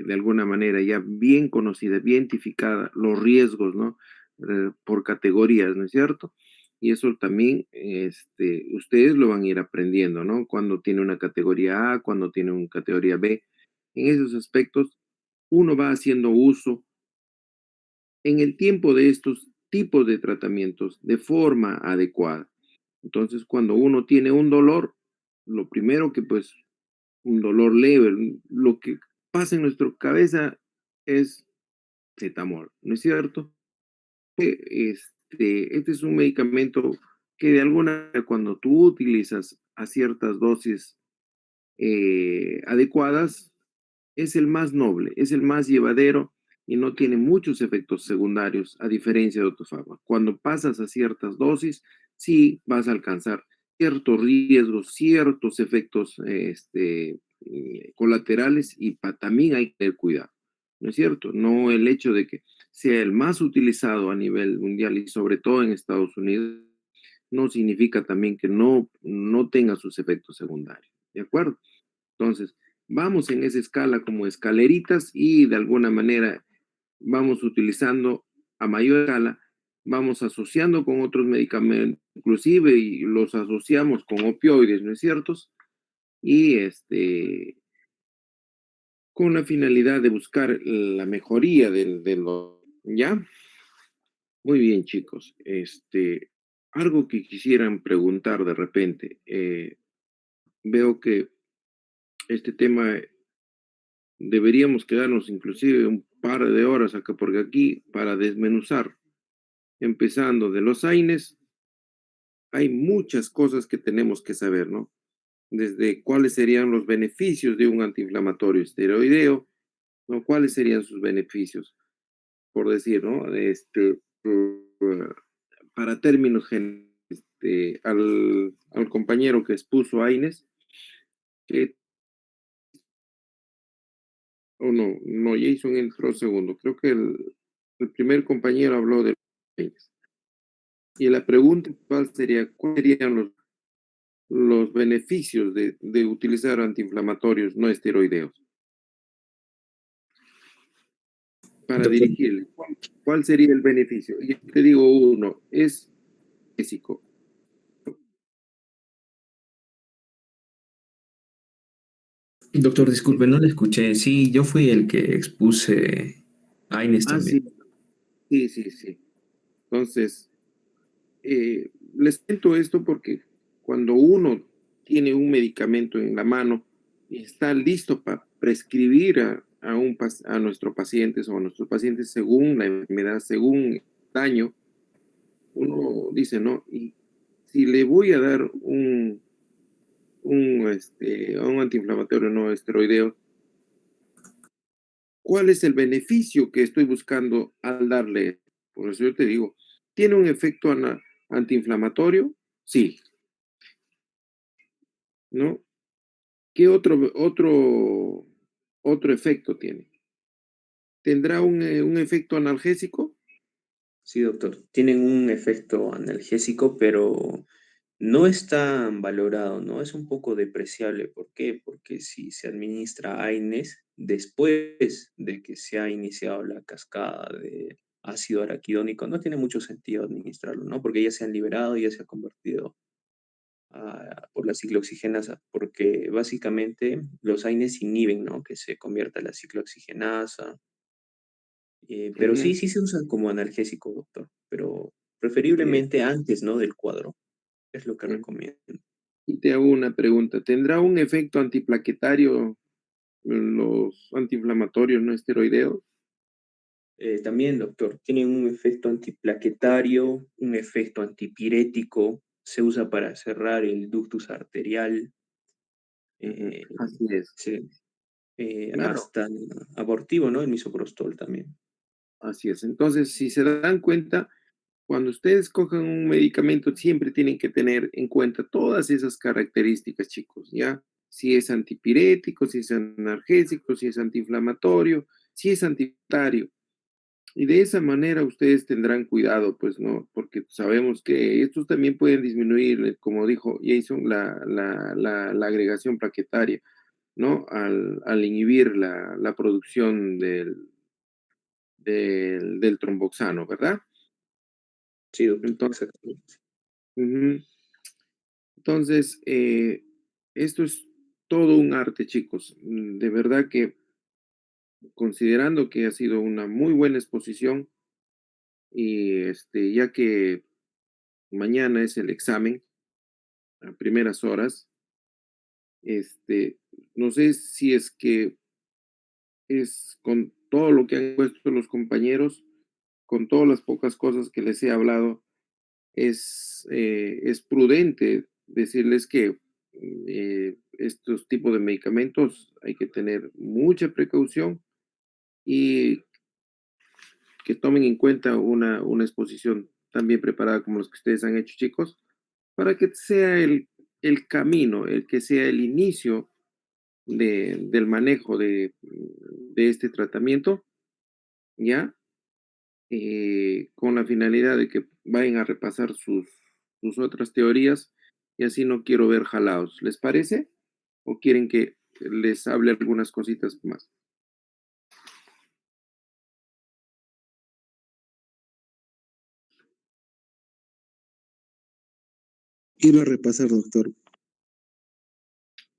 alguna manera ya bien conocida, bien identificada, los riesgos, ¿no? Por categorías, ¿no es cierto? Y eso también, ustedes lo van a ir aprendiendo, ¿no? Cuando tiene una categoría A, cuando tiene una categoría B. En esos aspectos, uno va haciendo uso en el tiempo de estos tipos de tratamientos de forma adecuada. Entonces, cuando uno tiene un dolor, lo primero que pues un dolor leve, lo que pasa en nuestra cabeza es cetamol, ¿no es cierto? Este es un medicamento que de alguna manera cuando tú utilizas a ciertas dosis adecuadas, es el más noble, es el más llevadero y no tiene muchos efectos secundarios, a diferencia de otros fármacos. Cuando pasas a ciertas dosis, sí vas a alcanzar ciertos riesgos, ciertos efectos colaterales y también hay que tener cuidado, ¿no es cierto? No el hecho de que sea el más utilizado a nivel mundial y sobre todo en Estados Unidos, no significa también que no tenga sus efectos secundarios, ¿de acuerdo? Entonces, vamos en esa escala como escaleritas y de alguna manera vamos utilizando a mayor escala, vamos asociando con otros medicamentos, inclusive y los asociamos con opioides, ¿no es cierto? Y con la finalidad de buscar la mejoría ¿ya? Muy bien, chicos. Algo que quisieran preguntar de repente, veo que este tema deberíamos quedarnos inclusive un par de horas acá, porque aquí para desmenuzar, empezando de los AINES, hay muchas cosas que tenemos que saber, ¿no? Desde cuáles serían los beneficios de un antiinflamatorio esteroideo, ¿no? ¿Cuáles serían sus beneficios? Por decir, ¿no? Para términos generales, al compañero que expuso AINES, que, o no, Jason entró segundo, creo que el primer compañero habló de AINES. Y la pregunta cuál sería, ¿cuáles serían los beneficios de utilizar antiinflamatorios no esteroideos? Para Doctor, dirigirle, ¿cuál sería el beneficio? Y te digo uno, es físico. doctor, disculpe, no le escuché. Sí, yo fui el que expuse a Inés Ah, también. sí, sí, sí, sí. Entonces, les cuento esto porque cuando uno tiene un medicamento en la mano, y está listo para prescribir a nuestros pacientes o a nuestros pacientes según la enfermedad, según el daño, uno dice, no, y si le voy a dar un antiinflamatorio no esteroideo, ¿cuál es el beneficio que estoy buscando al darle? Por eso yo te digo, ¿tiene un efecto antiinflamatorio? Sí, ¿no? ¿Qué otro efecto tiene? ¿Tendrá un efecto analgésico? Sí, doctor. Tienen un efecto analgésico, pero no es tan valorado, ¿no? Es un poco depreciable. ¿Por qué? Porque si se administra AINES después de que se ha iniciado la cascada de ácido araquidónico, no tiene mucho sentido administrarlo, ¿no? Porque ya se han liberado, ya se ha convertido por la ciclooxigenasa, porque básicamente los AINES inhiben, ¿no? Que se convierta la ciclooxigenasa. Pero sí, Ujú. sí se usa como analgésico, doctor, pero Así es. preferiblemente antes, ¿no? Del cuadro. Es lo que Ujú. recomiendo. Y te hago una pregunta. ¿Tendrá un efecto antiplaquetario los antiinflamatorios no esteroideos? También, doctor, tienen un efecto antiplaquetario, un efecto antipirético, se usa para cerrar el ductus arterial, Ujú. eh, Así es. se- Claro, hasta abortivo, ¿no? El misoprostol también. así es. Entonces, si se dan cuenta, cuando ustedes cogen un medicamento, siempre tienen que tener en cuenta todas esas características, chicos, ¿ya? Si es antipirético, si es analgésico, si es antiinflamatorio, si es antipirético. Y de esa manera ustedes tendrán cuidado, pues, ¿no? Porque sabemos que estos también pueden disminuir, como dijo Jason, la agregación plaquetaria, ¿no? Al inhibir la producción del tromboxano, ¿verdad? Sí, doctor, Entonces, exactamente. ujú. Entonces, esto es todo un arte, chicos. De verdad que considerando que ha sido una muy buena exposición y ya que mañana es el examen a primeras horas, este, no sé si es que es con todo lo que han puesto los compañeros, con todas las pocas cosas que les he hablado, es prudente decirles que estos tipos de medicamentos hay que tener mucha precaución y que tomen en cuenta una exposición tan bien preparada como los que ustedes han hecho, chicos, para que sea el camino, el que sea el inicio del manejo de este tratamiento, ¿ya? Con la finalidad de que vayan a repasar sus otras teorías y así no quiero ver jalados. ¿Les parece? ¿O quieren que les hable algunas cositas más? Ir a repasar, doctor.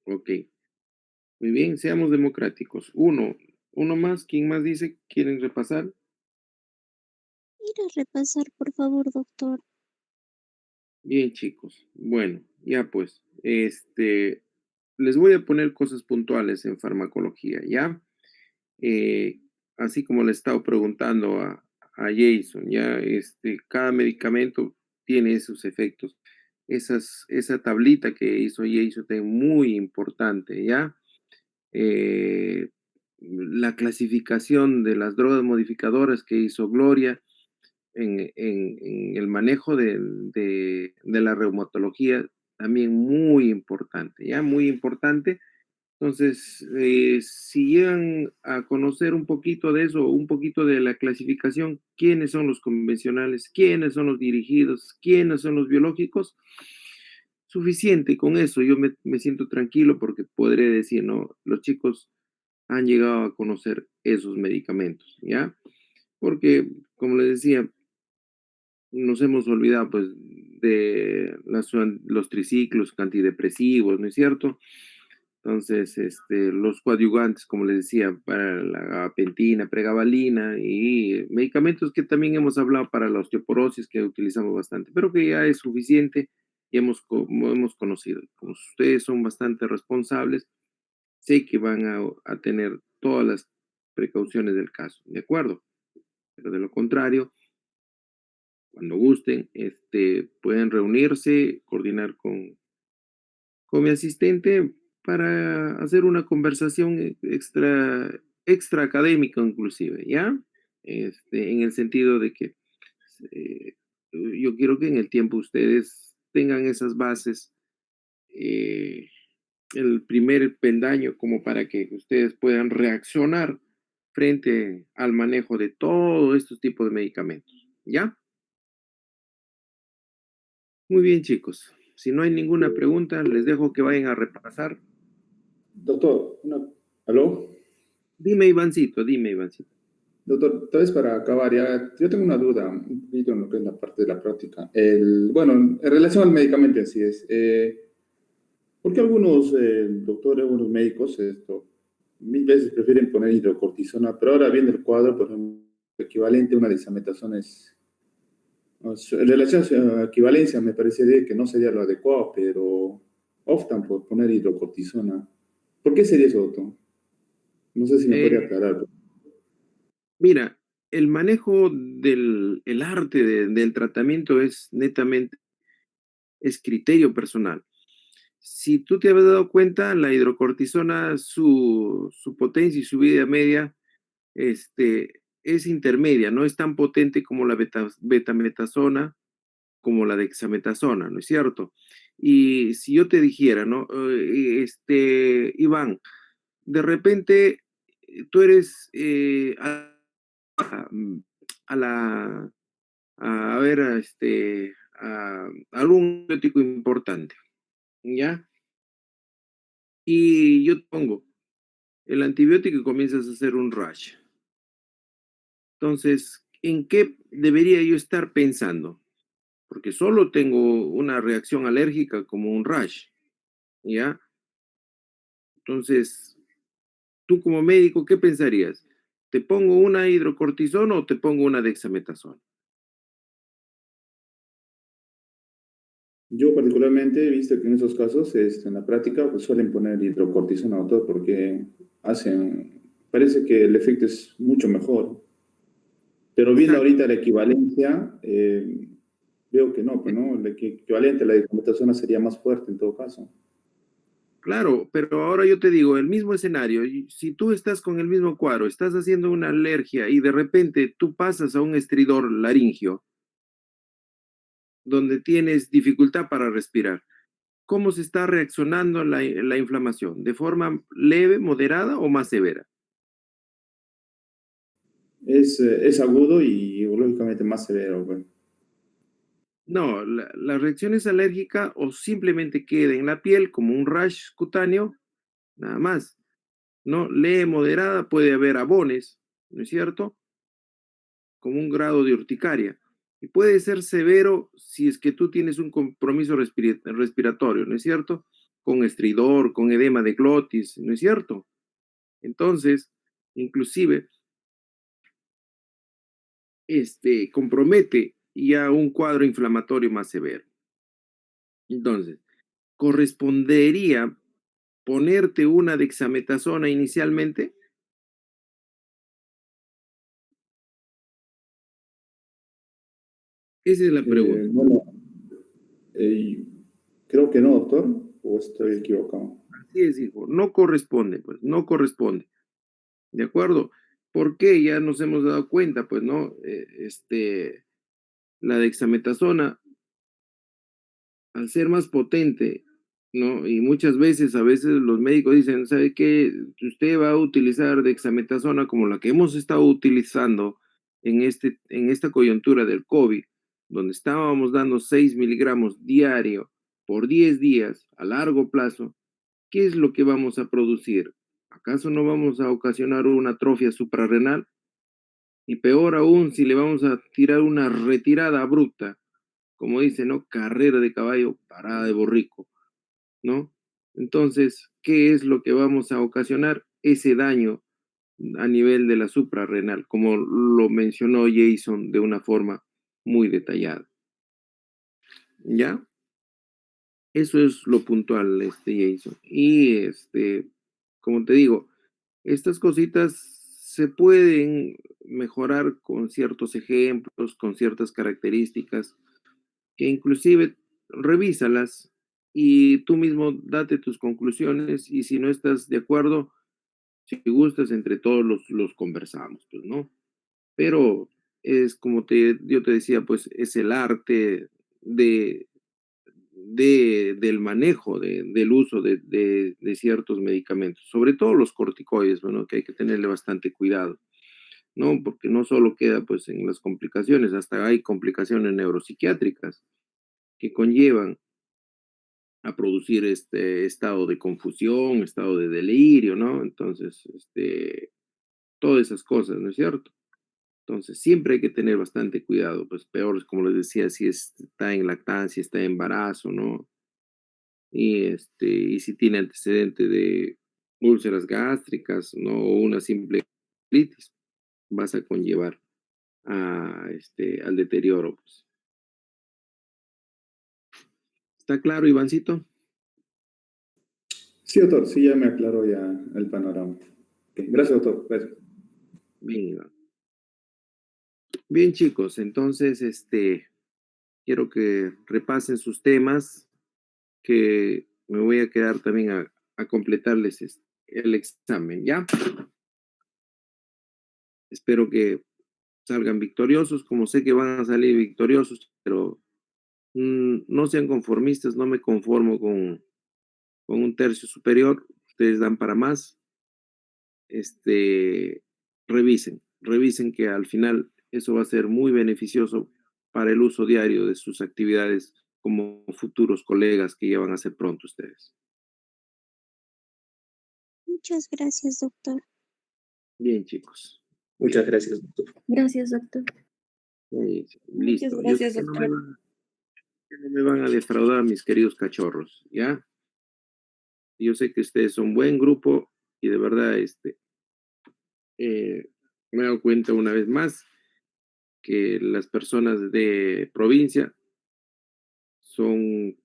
Ok, muy bien, seamos democráticos. Uno más, ¿quién más dice? ¿Quieren repasar? Ir a repasar, por favor, doctor. Bien, chicos. Bueno, ya pues, les voy a poner cosas puntuales en farmacología, ¿ya? Eh, Así como le he estado preguntando a Jason, ya, cada medicamento tiene esos efectos. Esa tablita que hizo Jason es muy importante, ¿ya? La clasificación de las drogas modificadoras que hizo Gloria en el manejo de la reumatología, también muy importante, ¿ya? Muy importante. Entonces, si llegan a conocer un poquito de eso, un poquito de la clasificación, quiénes son los convencionales, quiénes son los dirigidos, quiénes son los biológicos, suficiente con eso. Yo me siento tranquilo porque podré decir, no, los chicos han llegado a conocer esos medicamentos, ¿ya? Porque, como les decía, nos hemos olvidado pues de los triciclos antidepresivos, ¿no es cierto? Entonces, los coadyuvantes, como les decía, para la gabapentina, pregabalina y medicamentos que también hemos hablado para la osteoporosis que utilizamos bastante, pero que ya es suficiente y hemos conocido. Como ustedes son bastante responsables, sé que van a tener todas las precauciones del caso, ¿de acuerdo? Pero de lo contrario, cuando gusten, pueden reunirse, coordinar con mi asistente para hacer una conversación extra académica inclusive, ¿ya? En el sentido de que eh, yo quiero que en el tiempo ustedes tengan esas bases, eh, el primer peldaño como para que ustedes puedan reaccionar frente al manejo de todos estos tipos de medicamentos, ¿ya? Muy bien, chicos. Si no hay ninguna pregunta, les dejo que vayan a repasar. Doctor, ¿aló? Dime, Ivancito, dime, Ivancito. Doctor, tal vez para acabar, ya, yo tengo una duda un poquito en lo que es la parte de la práctica. Bueno, en relación al medicamento así es. ¿Por qué algunos doctores, algunos médicos, mil veces prefieren poner hidrocortisona, pero ahora viendo el cuadro, por ejemplo, equivalente a una dexametasona es... En relación a equivalencia, me parecería que no sería lo adecuado, pero optan por poner hidrocortisona. ¿Por qué sería eso, doctor? No sé si me podría Eh, aclarar. Mira, el manejo el arte del tratamiento es netamente, es criterio personal. Si tú te has dado cuenta, la hidrocortisona, su potencia y su vida media, es intermedia, no es tan potente como la betametasona, como la dexametasona, ¿no es cierto? Y si yo te dijera, ¿no? Iván, de repente tú eres mm, a la, a ver, a algún antibiótico importante, ¿ya? Y yo te pongo el antibiótico y comienzas a hacer un rash. Entonces, ¿en qué debería yo estar pensando? Porque solo tengo una reacción alérgica como un rash, ¿ya? Entonces, tú como médico, ¿qué pensarías? ¿Te pongo una hidrocortisona o te pongo una dexametasona? Yo particularmente he visto que en esos casos, en la práctica, pues suelen poner hidrocortisona, doctor, porque parece que el efecto es mucho mejor. Pero viendo Exacto. ahorita la equivalencia, veo que no, pues no, el equivalente a la dexametasona sería más fuerte en todo caso. Claro, pero ahora yo te digo, el mismo escenario, y si tú estás con el mismo cuadro, estás haciendo una alergia y de repente tú pasas a un estridor laringio donde tienes dificultad para respirar, ¿cómo se está reaccionando la inflamación? ¿De forma leve, moderada o más severa? Es agudo y lógicamente más severo, pues. No, la reacción es alérgica o simplemente queda en la piel como un rash cutáneo, nada más. ¿No? Leve, moderada, puede haber abones, ¿no es cierto? Con un grado de urticaria. Y puede ser severo si es que tú tienes un compromiso respiratorio, ¿no es cierto? Con estridor, con edema de glotis, ¿no es cierto? Entonces, inclusive, compromete ya un cuadro inflamatorio más severo. Entonces, correspondería ponerte una dexametasona inicialmente. Esa es la pregunta. Bueno, eh, creo que no, doctor, o estoy equivocado. Así es, hijo, no corresponde, pues, no corresponde. ¿De acuerdo? ¿Por qué? Ya nos hemos dado cuenta, pues, ¿no? La dexametasona, al ser más potente, ¿no? Y muchas veces, a veces los médicos dicen, ¿sabe qué? Usted va a utilizar dexametasona como la que hemos estado utilizando en esta coyuntura del COVID, donde estábamos dando 6 miligramos diario por 10 días a largo plazo. ¿Qué es lo que vamos a producir? ¿Acaso no vamos a ocasionar una atrofia suprarrenal? Y peor aún si le vamos a tirar una retirada abrupta, como dice, ¿no? Carrera de caballo, parada de borrico, ¿no? Entonces, ¿qué es lo que vamos a ocasionar? Ese daño a nivel de la suprarrenal, como lo mencionó Jason de una forma muy detallada. ¿Ya? Eso es lo puntual, Jason. Y como te digo, estas cositas se pueden mejorar con ciertos ejemplos, con ciertas características, que inclusive revísalas y tú mismo date tus conclusiones y si no estás de acuerdo, si gustas, entre todos los conversamos, pues, ¿no? Pero es como yo te decía, pues es el arte de, del manejo, del uso de ciertos medicamentos, sobre todo los corticoides, bueno, que hay que tenerle bastante cuidado, ¿no? Porque no solo queda pues en las complicaciones, hasta hay complicaciones neuropsiquiátricas que conllevan a producir este estado de confusión, estado de delirio, ¿no? Entonces, todas esas cosas, ¿no es cierto? Entonces, siempre hay que tener bastante cuidado, pues peor es como les decía, si está en lactancia, está en embarazo, ¿no? Y si tiene antecedente de úlceras gástricas, ¿no? O una simple colitis, vas a conllevar al deterioro, pues. ¿Está claro, Ivancito? Sí, doctor, sí, ya me aclaró ya el panorama. Ok, gracias, doctor. Gracias. Bien, Iván. Bien, chicos, entonces, quiero que repasen sus temas, que me voy a quedar también a completarles el examen, ¿ya? Espero que salgan victoriosos, como sé que van a salir victoriosos, pero no sean conformistas, no me conformo con un tercio superior, ustedes dan para más, revisen que al final eso va a ser muy beneficioso para el uso diario de sus actividades como futuros colegas que ya van a ser pronto ustedes. Muchas gracias, doctor. Bien, chicos. Muchas gracias, doctor. Gracias, doctor. Muchas Listo. Yo sé gracias, que doctor. no me van a defraudar, mis queridos cachorros, ¿ya? Yo sé que ustedes son buen grupo y de verdad, me he dado cuenta una vez más que las personas de provincia son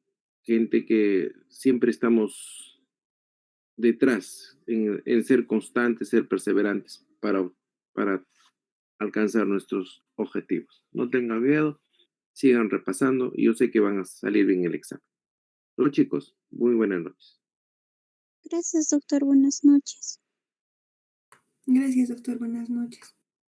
gente que siempre estamos detrás en ser constantes, ser perseverantes para alcanzar nuestros objetivos. No tengan miedo, sigan repasando y yo sé que van a salir bien el examen. Los chicos, muy buenas noches. Gracias, doctor. Buenas noches. Gracias, doctor. Buenas noches.